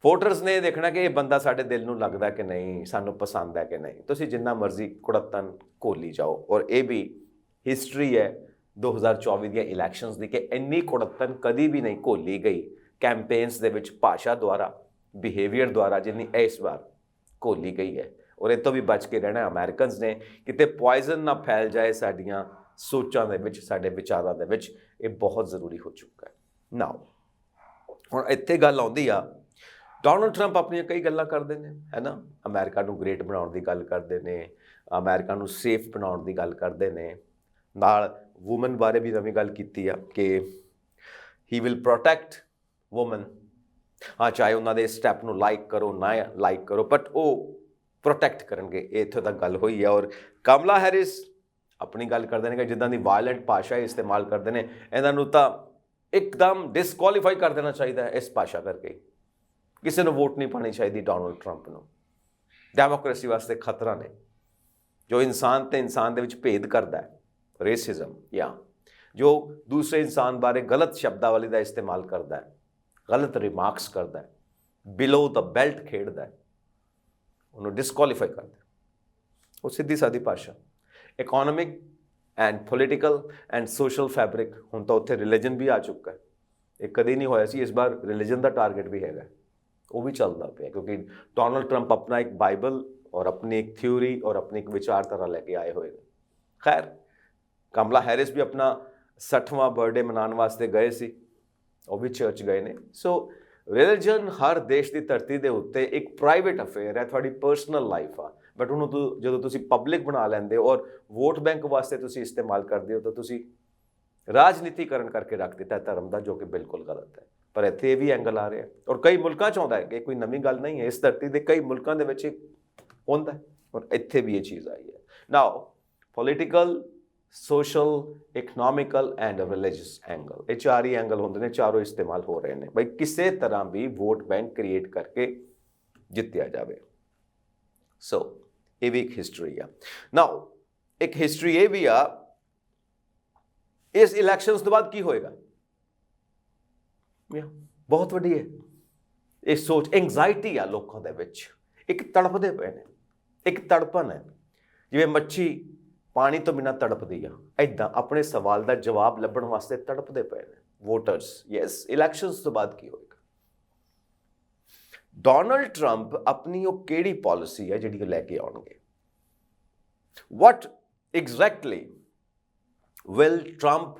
ਵੋਟਰਸ ਨੇ ਦੇਖਣਾ ਕਿ ਇਹ ਬੰਦਾ ਸਾਡੇ ਦਿਲ ਨੂੰ ਲੱਗਦਾ ਕਿ ਨਹੀਂ, ਸਾਨੂੰ ਪਸੰਦ ਹੈ ਕਿ ਨਹੀਂ। ਤੁਸੀਂ ਜਿੰਨਾ ਮਰਜ਼ੀ ਕੁੜੱਤਨ ਘੋਲੀ ਜਾਓ, ਔਰ ਇਹ ਵੀ ਹਿਸਟਰੀ ਹੈ 2024 ਦੀਆਂ ਇਲੈਕਸ਼ਨਸ ਦੀ ਕਿ ਇੰਨੀ ਕੁੜੱਤਨ ਕਦੀ ਵੀ ਨਹੀਂ ਘੋਲੀ ਗਈ ਕੈਂਪੇਨਸ ਦੇ ਵਿੱਚ ਭਾਸ਼ਾ ਦੁਆਰਾ, ਬਿਹੇਵੀਅਰ ਦੁਆਰਾ, ਜਿੰਨੀ ਇਸ ਵਾਰ ਘੋਲੀ ਗਈ ਹੈ। ਔਰ ਇਹ ਤੋਂ ਵੀ ਬਚ ਕੇ ਰਹਿਣਾ ਅਮਰੀਕਨਸ ਨੇ, ਕਿਤੇ ਪੋਇਜ਼ਨ ਨਾ ਫੈਲ ਜਾਏ ਸਾਡੀਆਂ ਸੋਚਾਂ ਦੇ ਵਿੱਚ, ਸਾਡੇ ਵਿਚਾਰਾਂ ਦੇ ਵਿੱਚ। ਇਹ ਬਹੁਤ ਜ਼ਰੂਰੀ ਹੋ ਚੁੱਕਾ ਹੈ। ਨਾਓ ਹੁਣ ਇੱਥੇ ਗੱਲ ਆਉਂਦੀ ਆ, ਡੋਨਲਡ ਟਰੰਪ ਆਪਣੀਆਂ ਕਈ ਗੱਲਾਂ ਕਰਦੇ ਨੇ, ਹੈ ਨਾ। ਅਮਰੀਕਾ ਨੂੰ ਗ੍ਰੇਟ ਬਣਾਉਣ ਦੀ ਗੱਲ ਕਰਦੇ ਨੇ, ਅਮਰੀਕਾ ਨੂੰ ਸੇਫ ਬਣਾਉਣ ਦੀ ਗੱਲ ਕਰਦੇ ਨੇ, ਨਾਲ ਵੂਮਨ ਬਾਰੇ ਵੀ ਨਵੀਂ ਗੱਲ ਕੀਤੀ ਆ ਕਿ ਹੀ ਵਿਲ ਪ੍ਰੋਟੈਕਟ ਵੂਮਨ। ਹਾਂ, ਚਾਹੇ ਉਹਨਾਂ ਦੇ ਸਟੈਪ ਨੂੰ ਲਾਈਕ ਕਰੋ ਨਾ ਲਾਈਕ ਕਰੋ, ਬਟ ਉਹ ਪ੍ਰੋਟੈਕਟ ਕਰਨਗੇ। ਇਹ ਇੱਥੋਂ ਤੱਕ ਗੱਲ ਹੋਈ ਹੈ। ਔਰ ਕਮਲਾ ਹੈਰਿਸ ਆਪਣੀ ਗੱਲ ਕਰਦੇ ਨੇ ਕਿ ਜਿੱਦਾਂ ਦੀ ਵਾਇਲੈਂਟ ਭਾਸ਼ਾ ਇਸਤੇਮਾਲ ਕਰਦੇ ਨੇ, ਇਹਨਾਂ ਨੂੰ ਤਾਂ ਇੱਕਦਮ ਡਿਸਕੁਆਲੀਫਾਈ ਕਰ ਦੇਣਾ ਚਾਹੀਦਾ ਹੈ। ਇਸ ਭਾਸ਼ਾ ਕਰਕੇ ਕਿਸੇ ਨੂੰ ਵੋਟ ਨਹੀਂ ਪਾਉਣੀ ਚਾਹੀਦੀ ਡੋਨਲਡ ਟਰੰਪ ਨੂੰ। ਡੈਮੋਕ੍ਰੇਸੀ ਵਾਸਤੇ ਖਤਰਾ ਨੇ। ਜੋ ਇਨਸਾਨ ਤੇ ਇਨਸਾਨ ਦੇ ਵਿੱਚ ਭੇਦ ਕਰਦਾ ਹੈ, ਰੇਸਿਜ਼ਮ, ਜਾਂ ਜੋ ਦੂਸਰੇ ਇਨਸਾਨ ਬਾਰੇ ਗਲਤ ਸ਼ਬਦਾਵਲੀ ਦਾ ਇਸਤੇਮਾਲ ਕਰਦਾ ਹੈ, ਗਲਤ ਰਿਮਾਰਕਸ ਕਰਦਾ ਹੈ, ਬਿਲੋ ਦ ਬੈਲਟ ਖੇਡਦਾ ਹੈ, ਉਹਨੂੰ ਡਿਸਕੁਆਲੀਫਾਈ ਕਰਦਾ। ਉਹ ਸਿੱਧੀ ਸਾਦੀ ਭਾਸ਼ਾ। Economic and political and social fabric, ਹੁਣ ਤਾਂ ਉੱਥੇ ਰਿਲੀਜਨ ਵੀ ਆ ਚੁੱਕਾ ਹੈ। ਇਹ ਕਦੇ ਨਹੀਂ ਹੋਇਆ ਸੀ, ਇਸ ਵਾਰ ਰਿਲੀਜਨ ਦਾ ਟਾਰਗੇਟ ਵੀ ਹੈਗਾ, ਉਹ ਵੀ ਚੱਲਦਾ ਪਿਆ, ਕਿਉਂਕਿ ਡੋਨਲਡ ਟਰੰਪ ਆਪਣਾ ਇੱਕ ਬਾਈਬਲ ਔਰ ਆਪਣੀ ਇੱਕ ਥਿਊਰੀ ਔਰ ਆਪਣੀ ਇੱਕ ਵਿਚਾਰਧਾਰਾ ਲੈ ਕੇ ਆਏ ਹੋਏ ਨੇ। ਖੈਰ, ਕਮਲਾ ਹੈਰਿਸ ਵੀ ਆਪਣਾ 60ਵਾਂ ਬਰਥਡੇ ਮਨਾਉਣ ਵਾਸਤੇ ਗਏ ਸੀ, ਉਹ ਵੀ ਚਰਚ ਗਏ ਨੇ। ਸੋ ਰਿਲੀਜਨ ਹਰ ਦੇਸ਼ ਦੀ ਧਰਤੀ ਦੇ ਉੱਤੇ ਇੱਕ ਪ੍ਰਾਈਵੇਟ ਅਫੇਅਰ ਹੈ, ਤੁਹਾਡੀ ਪਰਸਨਲ ਲਾਈਫ ਆ, ਬਟ ਉਹਨੂੰ ਜਦੋਂ ਤੁਸੀਂ ਪਬਲਿਕ ਬਣਾ ਲੈਂਦੇ ਹੋ ਔਰ ਵੋਟ ਬੈਂਕ ਵਾਸਤੇ ਤੁਸੀਂ ਇਸਤੇਮਾਲ ਕਰਦੇ ਹੋ, ਤਾਂ ਤੁਸੀਂ ਰਾਜਨੀਤੀਕਰਨ ਕਰਕੇ ਰੱਖ ਦਿੱਤਾ ਧਰਮ ਦਾ, ਜੋ ਕਿ ਬਿਲਕੁਲ ਗਲਤ ਹੈ। ਪਰ ਇੱਥੇ ਇਹ ਵੀ ਐਂਗਲ ਆ ਰਿਹਾ, ਔਰ ਕਈ ਮੁਲਕਾਂ 'ਚ ਆਉਂਦਾ ਹੈ, ਕਿ ਕੋਈ ਨਵੀਂ ਗੱਲ ਨਹੀਂ ਹੈ। ਇਸ ਧਰਤੀ ਦੇ ਕਈ ਮੁਲਕਾਂ ਦੇ ਵਿੱਚ ਹੁੰਦਾ, ਔਰ ਇੱਥੇ ਵੀ ਇਹ ਚੀਜ਼ ਆਈ ਹੈ। Now political, social, economical and religious angle, ਇਹ ਚਾਰ ਹੀ ਐਂਗਲ ਹੁੰਦੇ ਨੇ, ਚਾਰੋਂ ਇਸਤੇਮਾਲ ਹੋ ਰਹੇ ਨੇ ਬਈ ਕਿਸੇ ਤਰ੍ਹਾਂ ਵੀ ਵੋਟ ਬੈਂਕ ਕ੍ਰੀਏਟ ਕਰਕੇ ਜਿੱਤਿਆ ਜਾਵੇ। ਸੋ ਇਹ ਵੀ ਇੱਕ ਹਿਸਟਰੀ ਆ। ਨਾਓ ਇੱਕ ਹਿਸਟਰੀ ਇਹ ਵੀ ਆ ਇਸ ਇਲੈਕਸ਼ਨਸ ਤੋਂ ਬਾਅਦ ਕੀ ਹੋਏਗਾ? ਬਹੁਤ ਵੱਡੀ ਹੈ ਇਹ ਸੋਚ, ਐਂਗਜ਼ਾਇਟੀ ਆ ਲੋਕਾਂ ਦੇ ਵਿੱਚ, ਇੱਕ ਤੜਪਦੇ ਪਏ ਨੇ, ਇੱਕ ਤੜਪਣ ਹੈ, ਜਿਵੇਂ ਮੱਛੀ ਪਾਣੀ ਤੋਂ ਬਿਨਾਂ ਤੜਪਦੀ ਆ, ਐਦਾਂ ਆਪਣੇ ਸਵਾਲ ਦਾ ਜਵਾਬ ਲੱਭਣ ਵਾਸਤੇ ਤੜਪਦੇ ਪਏ ਨੇ ਵੋਟਰਸ। ਯੈਸ, ਇਲੈਕਸ਼ਨਸ ਤੋਂ ਬਾਅਦ ਕੀ ਹੋਏਗਾ? ਡੋਨਲਡ ਟਰੰਪ ਆਪਣੀ ਉਹ ਕਿਹੜੀ ਪਾਲਿਸੀ ਹੈ ਜਿਹੜੀ ਉਹ ਲੈ ਕੇ ਆਉਣਗੇ? ਵਾਟ ਐਗਜ਼ੈਕਟਲੀ ਵਿਲ ਟਰੰਪ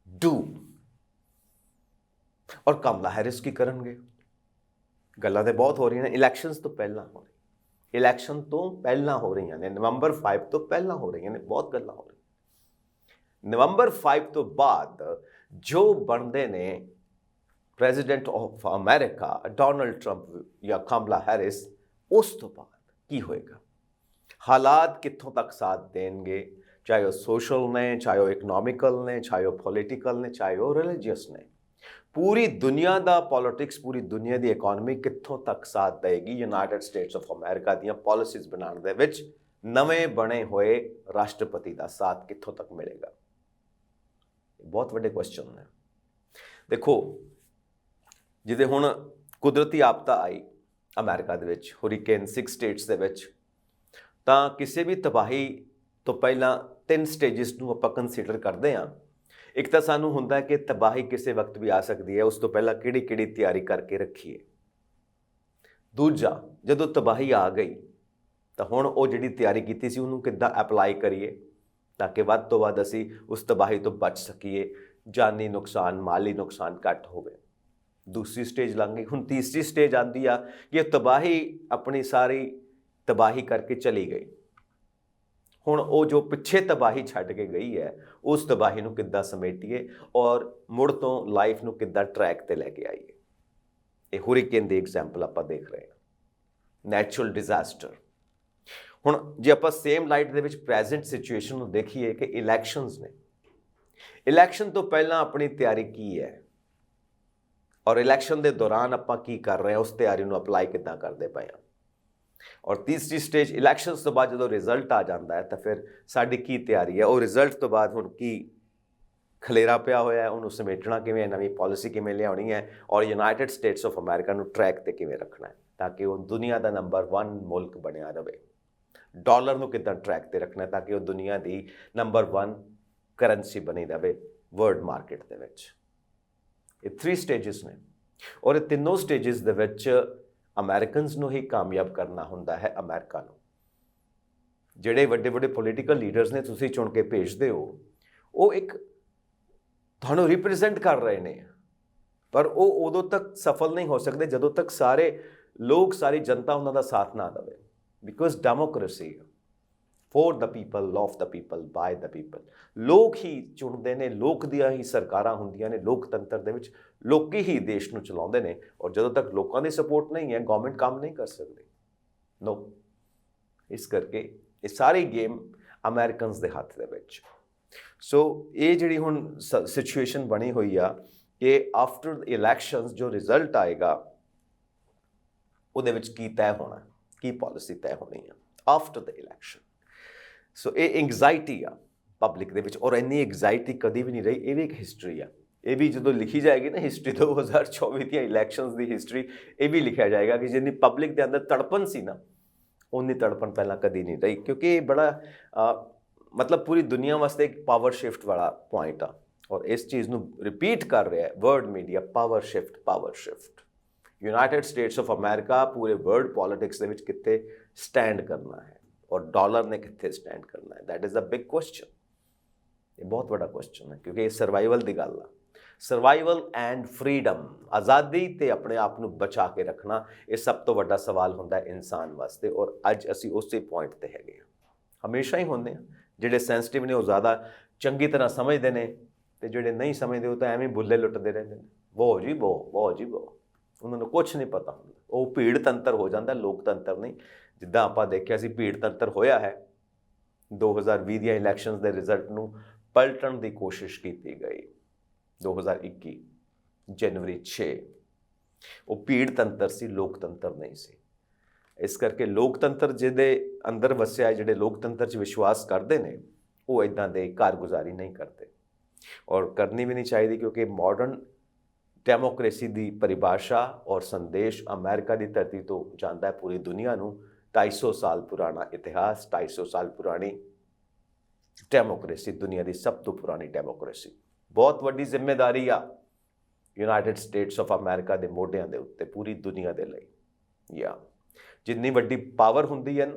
ਡੂ? ਔਰ ਕਮਲਾ ਹੈਰਿਸ ਕੀ ਕਰਨਗੇ? ਗੱਲਾਂ ਤੇ ਬਹੁਤ ਹੋ ਰਹੀਆਂ ਨੇ, ਇਲੈਕਸ਼ਨਸ ਤੋਂ ਪਹਿਲਾਂ ਹੋ ਰਹੀਆਂ, ਇਲੈਕਸ਼ਨ ਤੋਂ ਪਹਿਲਾਂ ਹੋ ਰਹੀਆਂ ਨੇ, ਨਵੰਬਰ 5 ਤੋਂ ਪਹਿਲਾਂ ਹੋ ਰਹੀਆਂ ਨੇ, ਬਹੁਤ ਗੱਲਾਂ ਹੋ ਰਹੀਆਂ। ਨਵੰਬਰ 5 ਤੋਂ ਬਾਅਦ ਜੋ ਬਣਦੇ ਨੇ president of America Donald Trump ਜਾਂ ਕਮਲਾ ਹੈਰਿਸ, ਉਸ ਤੋਂ ਬਾਅਦ ਕੀ ਹੋਏਗਾ? ਹਾਲਾਤ ਕਿੱਥੋਂ ਤੱਕ ਸਾਥ ਦੇਣਗੇ? ਚਾਹੇ ਉਹ ਸੋਸ਼ਲ ਨੇ, ਚਾਹੇ ਉਹ ਇਕਨੋਮਿਕਲ ਨੇ, ਚਾਹੇ ਉਹ ਪੋਲੀਟੀਕਲ ਨੇ, ਚਾਹੇ ਉਹ ਰਿਲੀਜੀਅਸ ਨੇ। ਪੂਰੀ ਦੁਨੀਆ ਦਾ ਪੋਲਿਟਿਕਸ, ਪੂਰੀ ਦੁਨੀਆ ਦੀ ਇਕਨੋਮੀ ਕਿੱਥੋਂ ਤੱਕ ਸਾਥ ਦੇਗੀ ਯੂਨਾਈਟਿਡ ਸਟੇਟਸ ਆਫ ਅਮਰੀਕਾ ਦੀਆਂ ਪਾਲਿਸੀਜ਼ ਬਣਾਉਣ ਦੇ ਵਿੱਚ? ਨਵੇਂ ਬਣੇ ਹੋਏ ਰਾਸ਼ਟਰਪਤੀ ਦਾ ਸਾਥ ਕਿੱਥੋਂ ਤੱਕ ਮਿਲੇਗਾ? ਬਹੁਤ ਵੱਡੇ ਕੁਐਸਚਨ ਨੇ। ਦੇਖੋ, ਜਿਹਦੇ ਹੁਣ ਕੁਦਰਤੀ ਆਫਤ ਆਈ ਅਮਰੀਕਾ ਦੇ ਵਿੱਚ, ਹੁਰੀਕੇਨ 6 ਸਟੇਟਸ ਦੇ ਵਿੱਚ, ਤਾਂ ਕਿਸੇ ਵੀ ਤਬਾਹੀ ਤੋਂ ਪਹਿਲਾਂ 3 ਸਟੇਜਸ ਨੂੰ ਆਪਾਂ ਕੰਸੀਡਰ ਕਰਦੇ ਹਾਂ। ਇੱਕ ਤਾਂ ਸਾਨੂੰ ਹੁੰਦਾ ਕਿ ਤਬਾਹੀ ਕਿਸੇ ਵਕਤ ਵੀ ਆ ਸਕਦੀ ਹੈ, ਉਸ ਤੋਂ ਪਹਿਲਾਂ ਕਿਹੜੀ ਕਿਹੜੀ ਤਿਆਰੀ ਕਰਕੇ ਰੱਖੀਏ। ਦੂਜਾ, ਜਦੋਂ ਤਬਾਹੀ ਆ ਗਈ ਤਾਂ ਹੁਣ ਉਹ ਜਿਹੜੀ ਤਿਆਰੀ ਕੀਤੀ ਸੀ ਉਹਨੂੰ ਕਿੱਦਾਂ ਅਪਲਾਈ ਕਰੀਏ ਤਾਂ ਕਿ ਵੱਧ ਤੋਂ ਵੱਧ ਅਸੀਂ ਉਸ ਤਬਾਹੀ ਤੋਂ ਬਚ ਸਕੀਏ, ਜਾਨੀ ਨੁਕਸਾਨ, ਮਾਲੀ ਨੁਕਸਾਨ ਘੱਟ ਹੋਵੇ। ਦੂਸਰੀ ਸਟੇਜ ਲੰਘ ਗਈ, ਹੁਣ ਤੀਸਰੀ ਸਟੇਜ ਆਉਂਦੀ ਆ ਕਿ ਤਬਾਹੀ ਆਪਣੀ ਸਾਰੀ ਤਬਾਹੀ ਕਰਕੇ ਚਲੀ ਗਈ। ਹੁਣ ਉਹ ਜੋ ਪਿੱਛੇ ਤਬਾਹੀ ਛੱਡ ਕੇ ਗਈ ਹੈ, ਉਸ ਤਬਾਹੀ ਨੂੰ ਕਿੱਦਾਂ ਸਮੇਟੀਏ ਔਰ ਮੁੜ ਤੋਂ ਲਾਈਫ ਨੂੰ ਕਿੱਦਾਂ ਟਰੈਕ ਤੇ ਲੈ ਕੇ ਆਈਏ। ਇਹ ਹੁਰੀਕੇਨ ਦੀ ਐਗਜ਼ਾਮਪਲ ਆਪਾਂ ਦੇਖ ਰਹੇ ਹਾਂ, ਨੈਚੁਰਲ ਡਿਜ਼ਾਸਟਰ। ਹੁਣ ਜੇ ਆਪਾਂ ਸੇਮ ਲਾਈਟ ਦੇ ਵਿੱਚ ਪ੍ਰੈਜ਼ੈਂਟ ਸਿਚੁਏਸ਼ਨ ਨੂੰ ਦੇਖੀਏ ਕਿ ਇਲੈਕਸ਼ਨਸ ਨੇ, ਇਲੈਕਸ਼ਨ ਤੋਂ ਪਹਿਲਾਂ ਆਪਣੀ ਤਿਆਰੀ ਕੀ ਹੈ ਔਰ ਇਲੈਕਸ਼ਨ ਦੇ ਦੌਰਾਨ ਆਪਾਂ ਕੀ ਕਰ ਰਹੇ ਹਾਂ, ਉਸ ਤਿਆਰੀ ਨੂੰ ਅਪਲਾਈ ਕਿੱਦਾਂ ਕਰਦੇ ਪਏ ਹਾਂ। ਔਰ ਤੀਸਰੀ ਸਟੇਜ ਇਲੈਕਸ਼ਨਸ ਤੋਂ ਬਾਅਦ ਜਦੋਂ ਰਿਜ਼ਲਟ ਆ ਜਾਂਦਾ ਹੈ ਤਾਂ ਫਿਰ ਸਾਡੀ ਕੀ ਤਿਆਰੀ ਹੈ, ਉਹ ਰਿਜ਼ਲਟ ਤੋਂ ਬਾਅਦ ਹੁਣ ਕੀ ਖਲੇਰਾ ਪਿਆ ਹੋਇਆ ਹੈ, ਉਹਨੂੰ ਸਮੇਟਣਾ ਕਿਵੇਂ ਹੈ, ਨਵੀਂ ਪਾਲਿਸੀ ਕਿਵੇਂ ਲਿਆਉਣੀ ਹੈ ਔਰ ਯੂਨਾਈਟਿਡ ਸਟੇਟਸ ਆਫ ਅਮਰੀਕਾ ਨੂੰ ਟਰੈਕ ਤੇ ਕਿਵੇਂ ਰੱਖਣਾ ਹੈ ਤਾਂ ਕਿ ਉਹ ਦੁਨੀਆ ਦਾ ਨੰਬਰ 1 ਮੁਲਕ ਬਣਿਆ ਰਹੇ। ਡਾਲਰ ਨੂੰ ਕਿੱਦਾਂ ਟਰੈਕ ਤੇ ਰੱਖਣਾ ਤਾਂ ਕਿ ਉਹ ਦੁਨੀਆ ਦੀ ਨੰਬਰ 1 ਕਰੰਸੀ ਬਣੀ ਰਹੇ ਵਰਲਡ ਮਾਰਕੀਟ ਦੇ ਵਿੱਚ। ਇਹ 3 ਸਟੇਜਸ ਨੇ ਔਰ ਇਹ ਤਿੰਨੋਂ ਸਟੇਜਸ ਦੇ ਵਿੱਚ ਅਮਰੀਕਨਸ ਨੂੰ ਹੀ ਕਾਮਯਾਬ ਕਰਨਾ ਹੁੰਦਾ ਹੈ। ਅਮਰੀਕਾ ਨੂੰ ਜਿਹੜੇ ਵੱਡੇ ਵੱਡੇ ਪੋਲੀਟੀਕਲ ਲੀਡਰਸ ਨੇ ਤੁਸੀਂ ਚੁਣ ਕੇ ਭੇਜਦੇ ਹੋ, ਉਹ ਇੱਕ ਤੁਹਾਨੂੰ ਰਿਪਰੈਜ਼ੈਂਟ ਕਰ ਰਹੇ ਨੇ, ਪਰ ਉਹ ਉਦੋਂ ਤੱਕ ਸਫਲ ਨਹੀਂ ਹੋ ਸਕਦੇ ਜਦੋਂ ਤੱਕ ਸਾਰੇ ਲੋਕ, ਸਾਰੀ ਜਨਤਾ ਉਹਨਾਂ ਦਾ ਸਾਥ ਨਾ ਦੇਵੇ। Because democracy for the people, of the people, ਬਾय the people. ਲੋਕ ਹੀ ਚੁਣਦੇ ਨੇ, ਲੋਕ ਦੀਆਂ ਹੀ ਸਰਕਾਰਾਂ ਹੁੰਦੀਆਂ ਨੇ। ਲੋਕਤੰਤਰ ਦੇ ਵਿੱਚ ਲੋਕੀ ਹੀ ਦੇਸ਼ ਨੂੰ ਚਲਾਉਂਦੇ ਨੇ ਔਰ ਜਦੋਂ ਤੱਕ ਲੋਕਾਂ ਦੀ ਸਪੋਰਟ ਨਹੀਂ ਹੈ, ਗਵਰਨਮੈਂਟ ਕੰਮ ਨਹੀਂ ਕਰ ਸਕਦੀ। ਨੋ, ਇਸ ਕਰਕੇ ਇਹ ਸਾਰੀ ਗੇਮ ਅਮਰੀਕਨਸ ਦੇ ਹੱਥ ਦੇ ਵਿੱਚ। ਸੋ ਇਹ ਜਿਹੜੀ ਹੁਣ ਸਿਚੁਏਸ਼ਨ ਬਣੀ ਹੋਈ ਆ ਕਿ ਆਫਟਰ ਇਲੈਕਸ਼ਨਸ ਜੋ ਰਿਜ਼ਲਟ ਆਏਗਾ ਉਹਦੇ ਵਿੱਚ ਕੀ ਤੈਅ ਹੋਣਾ, ਕੀ ਪਾਲਿਸੀ ਤੈਅ ਹੋਣੀ ਆ ਆਫਟਰ ਦ ਇਲੈਕਸ਼ਨ। ਸੋ ਇਹ ਐਂਗਜ਼ਾਇਟੀ ਆ ਪਬਲਿਕ ਦੇ ਵਿੱਚ ਔਰ ਇੰਨੀ ਐਂਗਜ਼ਾਇਟੀ ਕਦੀ ਵੀ ਨਹੀਂ ਰਹੀ। ਇਹ ਵੀ ਇੱਕ ਹਿਸਟਰੀ ਆ, ਇਹ ਵੀ ਜਦੋਂ ਲਿਖੀ ਜਾਏਗੀ ਨਾ ਹਿਸਟਰੀ 2024 ਦੀਆਂ ਇਲੈਕਸ਼ਨਸ ਦੀ ਹਿਸਟਰੀ, ਇਹ ਵੀ ਲਿਖਿਆ ਜਾਏਗਾ ਕਿ ਜਿੰਨੀ ਪਬਲਿਕ ਦੇ ਅੰਦਰ ਤੜਪਣ ਸੀ ਨਾ, ਉਨੀ ਤੜਪਣ ਪਹਿਲਾਂ ਕਦੀ ਨਹੀਂ ਰਹੀ। ਕਿਉਂਕਿ ਇਹ ਬੜਾ ਮਤਲਬ ਪੂਰੀ ਦੁਨੀਆ ਵਾਸਤੇ ਇੱਕ ਪਾਵਰ ਸ਼ਿਫਟ ਵਾਲਾ ਪੁਆਇੰਟ ਆ ਔਰ ਇਸ ਚੀਜ਼ ਨੂੰ ਰਿਪੀਟ ਕਰ ਰਿਹਾ ਹੈ world media, power shift, power shift. United States of America ਪੂਰੇ ਵਰਲਡ ਪੋਲਿਟਿਕਸ ਦੇ ਵਿੱਚ ਕਿੱਥੇ ਸਟੈਂਡ ਕਰਨਾ ਹੈ ਔਰ ਡਾਲਰ ਨੇ ਕਿੱਥੇ ਸਟੈਂਡ ਕਰਨਾ ਹੈ। That is a big question. ਇਹ ਬਹੁਤ ਵੱਡਾ ਕੁਐਸਚਨ ਹੈ ਕਿਉਂਕਿ ਇਹ ਸਰਵਾਈਵਲ ਦੀ ਗੱਲ ਆ। ਸਰਵਾਈਵਲ ਐਂਡ ਫਰੀडम, ਆਜ਼ਾਦੀ ਤੇ ਆਪਣੇ ਆਪ ਨੂੰ ਬਚਾ ਕੇ ਰੱਖਣਾ, ਇਹ ਸਭ ਤੋਂ ਵੱਡਾ ਸਵਾਲ ਹੁੰਦਾ ਹੈ ਇਨਸਾਨ ਵਾਸਤੇ ਔਰ ਅੱਜ ਅਸੀਂ ਉਸੇ ਪੁਆਇੰਟ ਤੇ ਹੈਗੇ ਹਾਂ। ਹਮੇਸ਼ਾ ਹੀ ਹੁੰਦੇ ਹਾਂ। ਜਿਹੜੇ ਸੈਂਸਿਟਿਵ ਨੇ ਉਹ ਜ਼ਿਆਦਾ ਚੰਗੀ ਤਰ੍ਹਾਂ ਸਮਝਦੇ ਨੇ ਤੇ ਜਿਹੜੇ ਨਹੀਂ ਸਮਝਦੇ ਉਹ ਤਾਂ ਐਵੇਂ ਬੁੱਲੇ ਲੁੱਟਦੇ ਰਹਿੰਦੇ ਨੇ। ਬਹੁਤ ਜੀ ਬਹੁਤ, ਬਹੁਤ ਜੀ ਬਹੁਤ, ਉਹਨਾਂ ਨੂੰ ਕੁਛ ਨਹੀਂ ਪਤਾ ਹੁੰਦਾ। ਉਹ ਭੀੜ ਤੰਤਰ ਹੋ ਜਾਂਦਾ, ਲੋਕਤੰਤਰ ਨਹੀਂ। ਜਿੱਦਾਂ ਆਪਾਂ ਦੇਖਿਆ ਸੀ ਭੀੜ ਤੰਤਰ ਹੋਇਆ ਹੈ 2020 ਦੀਆਂ ਇਲੈਕਸ਼ਨਸ ਦੇ ਰਿਜ਼ਲਟ ਨੂੰ ਪਲਟਣ ਦੀ ਕੋਸ਼ਿਸ਼ ਕੀਤੀ ਗਈ 2021 ਜਨਵਰੀ 6। ਉਹ ਭੀੜ ਤੰਤਰ ਸੀ, ਲੋਕਤੰਤਰ ਨਹੀਂ ਸੀ। ਇਸ ਕਰਕੇ ਲੋਕਤੰਤਰ ਜਿਹਦੇ ਅੰਦਰ ਵਸਿਆ, ਜਿਹੜੇ ਲੋਕਤੰਤਰ 'ਚ ਵਿਸ਼ਵਾਸ ਕਰਦੇ ਨੇ, ਉਹ ਇੱਦਾਂ ਦੇ ਕਾਰਗੁਜ਼ਾਰੀ ਨਹੀਂ ਕਰਦੇ। और करनी भी नहीं चाहिए, क्योंकि मॉडर्न ਡੈਮੋਕ੍ਰੇਸੀ ਦੀ ਪਰਿਭਾਸ਼ਾ ਔਰ ਸੰਦੇਸ਼ ਅਮਰੀਕਾ ਦੀ ਧਰਤੀ ਤੋਂ ਜਾਂਦਾ ਹੈ ਪੂਰੀ ਦੁਨੀਆ ਨੂੰ। 250 ਸਾਲ ਪੁਰਾਣਾ ਇਤਿਹਾਸ, 250 ਸਾਲ ਪੁਰਾਣੀ ਡੈਮੋਕ੍ਰੇਸੀ, ਦੁਨੀਆ ਦੀ ਸਭ ਤੋਂ ਪੁਰਾਣੀ ਡੈਮੋਕ੍ਰੇਸੀ। ਬਹੁਤ ਵੱਡੀ ਜ਼ਿੰਮੇਵਾਰੀ ਆ ਯੂਨਾਈਟਿਡ ਸਟੇਟਸ ਆਫ ਅਮਰੀਕਾ ਦੇ ਮੋਢਿਆਂ ਦੇ ਉੱਤੇ ਪੂਰੀ ਦੁਨੀਆ ਦੇ ਲਈ। ਜਿੰਨੀ ਵੱਡੀ ਪਾਵਰ ਹੁੰਦੀ ਹੈ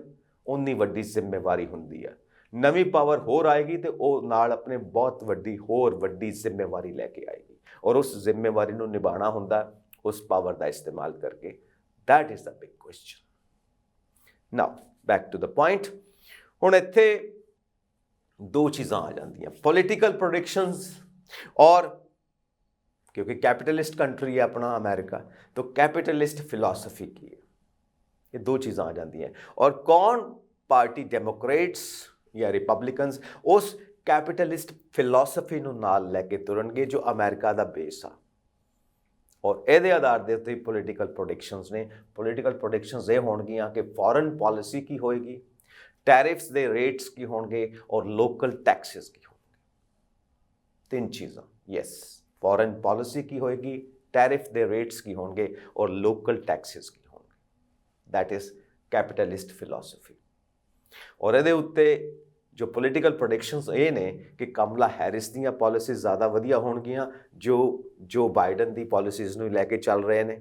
ਉਨੀ ਵੱਡੀ ਜ਼ਿੰਮੇਵਾਰੀ ਹੁੰਦੀ ਹੈ। ਨਵੀਂ ਪਾਵਰ ਹੋਰ ਆਏਗੀ ਤੇ ਉਹ ਨਾਲ ਆਪਣੇ ਬਹੁਤ ਵੱਡੀ ਹੋਰ ਵੱਡੀ ਜ਼ਿੰਮੇਵਾਰੀ ਲੈ ਕੇ ਆਏਗੀ, ਔਰ ਉਸ ਜ਼ਿੰਮੇਵਾਰੀ ਨੂੰ ਨਿਭਾਉਣਾ ਹੁੰਦਾ ਉਸ ਪਾਵਰ ਦਾ ਇਸਤੇਮਾਲ ਕਰਕੇ। That is the big question. Now back to the point. ਹੁਣ ਇੱਥੇ ਦੋ ਚੀਜ਼ਾਂ ਆ ਜਾਂਦੀਆਂ, ਪੋਲੀਟੀਕਲ ਪ੍ਰੈਡਿਕਸ਼ਨਸ ਔਰ, ਕਿਉਂਕਿ ਕੈਪੀਟਲਿਸਟ ਕੰਟਰੀ ਹੈ ਆਪਣਾ ਅਮਰੀਕਾ, ਤਾਂ ਕੈਪੀਟਲਿਸਟ ਫਿਲਾਸਫੀ ਕੀ ਹੈ, ਇਹ ਦੋ ਚੀਜ਼ਾਂ ਆ ਜਾਂਦੀਆਂ। ਔਰ ਕੌਣ ਪਾਰਟੀ ਡੈਮੋਕ੍ਰੇਟਸ ਜਾਂ ਰਿਪਬਲਿਕਨਸ ਉਸ ਕੈਪੀਟਲਿਸਟ ਫਿਲਾਸਫੀ ਨੂੰ ਨਾਲ ਲੈ ਕੇ ਤੁਰਨਗੇ ਜੋ ਅਮਰੀਕਾ ਦਾ ਬੇਸ ਆ, ਔਰ ਇਹਦੇ ਆਧਾਰ ਦੇ ਉੱਤੇ ਪੋਲੀਟੀਕਲ ਪ੍ਰੈਡਿਕਸ਼ਨਸ ਨੇ। ਪੋਲੀਟੀਕਲ ਪ੍ਰੈਡਿਕਸ਼ਨਸ ਇਹ ਹੋਣਗੀਆਂ ਕਿ ਫੋਰਨ ਪਾਲਿਸੀ ਕੀ ਹੋਏਗੀ, ਟੈਰਿਫਸ ਦੇ ਰੇਟਸ ਕੀ ਹੋਣਗੇ, ਔਰ ਲੋਕਲ ਟੈਕਸਿਸ ਕੀ ਹੋਣਗੇ। ਤਿੰਨ ਚੀਜ਼ਾਂ। ਯੈਸ, ਫੋਰਨ ਪਾਲਿਸੀ ਕੀ ਹੋਏਗੀ, ਟੈਰਿਫ ਦੇ ਰੇਟਸ ਕੀ ਹੋਣਗੇ, ਔਰ ਲੋਕਲ ਟੈਕਸਿਸ ਕੀ ਹੋਣਗੇ। That is capitalist philosophy. ਔਰ ਇਹਦੇ ਉੱਤੇ ਜੋ ਪੋਲੀਟੀਕਲ ਪ੍ਰੈਡਿਕਸ਼ਨਸ ਇਹ ਨੇ ਕਿ ਕਮਲਾ ਹੈਰਿਸ ਦੀਆਂ ਪਾਲਿਸੀਜ਼ ਜ਼ਿਆਦਾ ਵਧੀਆ ਹੋਣਗੀਆਂ ਜੋ ਬਾਈਡਨ ਦੀ ਪਾਲਿਸੀਜ਼ ਨੂੰ ਲੈ ਕੇ ਚੱਲ ਰਹੇ ਨੇ,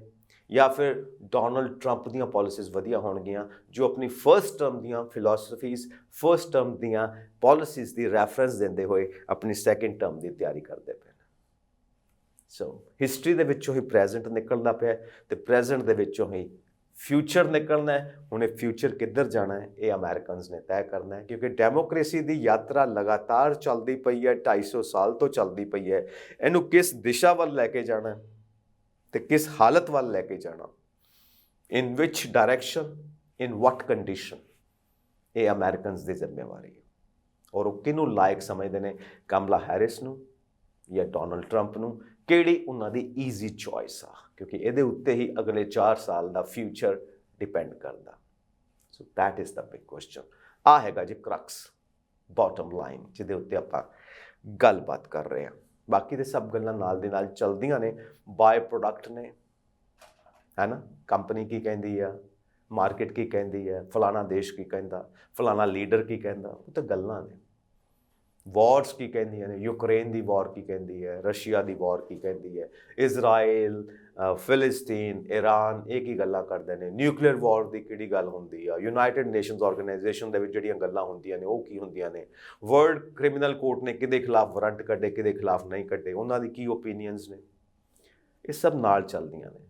ਜਾਂ ਫਿਰ ਡੋਨਲਡ ਟਰੰਪ ਦੀਆਂ ਪਾਲਿਸੀਜ਼ ਵਧੀਆ ਹੋਣਗੀਆਂ ਜੋ ਆਪਣੀ ਫਰਸਟ ਟਰਮ ਦੀਆਂ ਫਿਲਾਸਫੀਜ਼, ਫਰਸਟ ਟਰਮ ਦੀਆਂ ਪਾਲਿਸੀਜ਼ ਦੀ ਰੈਫਰੈਂਸ ਦਿੰਦੇ ਹੋਏ ਆਪਣੀ ਸੈਕਿੰਡ ਟਰਮ ਦੀ ਤਿਆਰੀ ਕਰਦੇ ਪਏ ਨੇ। ਸੋ ਹਿਸਟਰੀ ਦੇ ਵਿੱਚੋਂ ਹੀ ਪ੍ਰੈਜ਼ੈਂਟ ਨਿਕਲਦਾ ਪਿਆ ਤੇ ਪ੍ਰੈਜ਼ੈਂਟ ਦੇ ਵਿੱਚੋਂ ਹੀ ਫਿਊਚਰ ਨਿਕਲਣਾ ਹੈ। ਹੁਣ ਇਹ ਫਿਊਚਰ ਕਿੱਧਰ ਜਾਣਾ ਹੈ ਇਹ ਅਮਰੀਕਨਸ ਨੇ ਤੈਅ ਕਰਨਾ ਹੈ, ਕਿਉਂਕਿ ਡੈਮੋਕ੍ਰੇਸੀ ਦੀ ਯਾਤਰਾ ਲਗਾਤਾਰ ਚੱਲਦੀ ਪਈ ਹੈ, 250 ਸਾਲ ਤੋਂ ਚੱਲਦੀ ਪਈ ਹੈ। ਇਹਨੂੰ ਕਿਸ ਦਿਸ਼ਾ ਵੱਲ ਲੈ ਕੇ ਜਾਣਾ ਤੇ ਕਿਸ ਹਾਲਤ ਵੱਲ ਲੈ ਕੇ ਜਾਣਾ, ਇਨ ਵਿਚ ਡਾਇਰੈਕਸ਼ਨ, ਇਨ ਵਾਟ ਕੰਡੀਸ਼ਨ, ਇਹ ਅਮਰੀਕਨਸ ਦੀ ਜ਼ਿੰਮੇਵਾਰੀ ਹੈ। ਔਰ ਉਹ ਕਿਹਨੂੰ ਲਾਇਕ ਸਮਝਦੇ ਨੇ, ਕਮਲਾ ਹੈਰਿਸ ਨੂੰ ਜਾਂ ਡੋਨਲਡ ਟਰੰਪ ਨੂੰ, ਕਿਹੜੀ ਉਹਨਾਂ ਦੀ ਈਜ਼ੀ ਚੋਇਸ ਆ, ਕਿਉਂਕਿ ਇਹਦੇ ਉੱਤੇ ਹੀ ਅਗਲੇ 4 ਸਾਲ ਦਾ ਫਿਊਚਰ ਡਿਪੈਂਡ ਕਰਦਾ। So that is the big question. ਆ ਹੈਗਾ ਜੀ ਕਰਕਸ, ਬਾਟਮ ਲਾਈਨ, ਜਿਹਦੇ ਉੱਤੇ ਆਪਾਂ ਗੱਲਬਾਤ ਕਰ ਰਹੇ ਹਾਂ। ਬਾਕੀ ਦੇ ਸਭ ਗੱਲਾਂ ਨਾਲ ਦੇ ਨਾਲ ਚੱਲਦੀਆਂ ਨੇ। ਬਾਏ ਪ੍ਰੋਡਕਟ ਨੇ, ਹੈ ਨਾ, ਕੰਪਨੀ ਕੀ ਕਹਿੰਦੀ ਆ, ਮਾਰਕੀਟ ਕੀ ਕਹਿੰਦੀ ਹੈ, ਫਲਾਣਾ ਦੇਸ਼ ਕੀ ਕਹਿੰਦਾ, ਫਲਾਣਾ ਲੀਡਰ ਕੀ ਕਹਿੰਦਾ, ਉਹ ਤਾਂ ਗੱਲਾਂ ਨੇ। ਵਾਰਸ ਕੀ ਕਹਿੰਦੀਆਂ ਨੇ, ਯੂਕਰੇਨ ਦੀ ਵਾਰ ਕੀ ਕਹਿੰਦੀ ਹੈ, ਰਸ਼ੀਆ ਦੀ ਵਾਰ ਕੀ ਕਹਿੰਦੀ ਹੈ, ਇਜ਼ਰਾਈਲ, ਫਿਲਿਸਤੀਨ, ਈਰਾਨ, ਇਹ ਕੀ ਗੱਲਾਂ ਕਰਦੇ ਨੇ, ਨਿਊਕਲੀਅਰ ਵਾਰ ਦੀ ਕਿਹੜੀ ਗੱਲ ਹੁੰਦੀ ਆ, ਯੂਨਾਈਟਿਡ ਨੇਸ਼ਨਸ ਆਰਗੇਨਾਈਜੇਸ਼ਨ ਦੇ ਵਿੱਚ ਜਿਹੜੀਆਂ ਗੱਲਾਂ ਹੁੰਦੀਆਂ ਨੇ ਉਹ ਕੀ ਹੁੰਦੀਆਂ ਨੇ, ਵਰਲਡ ਕ੍ਰਿਮੀਨਲ ਕੋਰਟ ਨੇ ਕਿਹਦੇ ਖਿਲਾਫ ਵਾਰੰਟ ਕੱਢੇ, ਕਿਹਦੇ ਖਿਲਾਫ ਨਹੀਂ ਕੱਢੇ, ਉਹਨਾਂ ਦੀ ਕੀ ਓਪੀਨੀਅਨਸ ਨੇ, ਇਹ ਸਭ ਨਾਲ ਚੱਲਦੀਆਂ ਨੇ।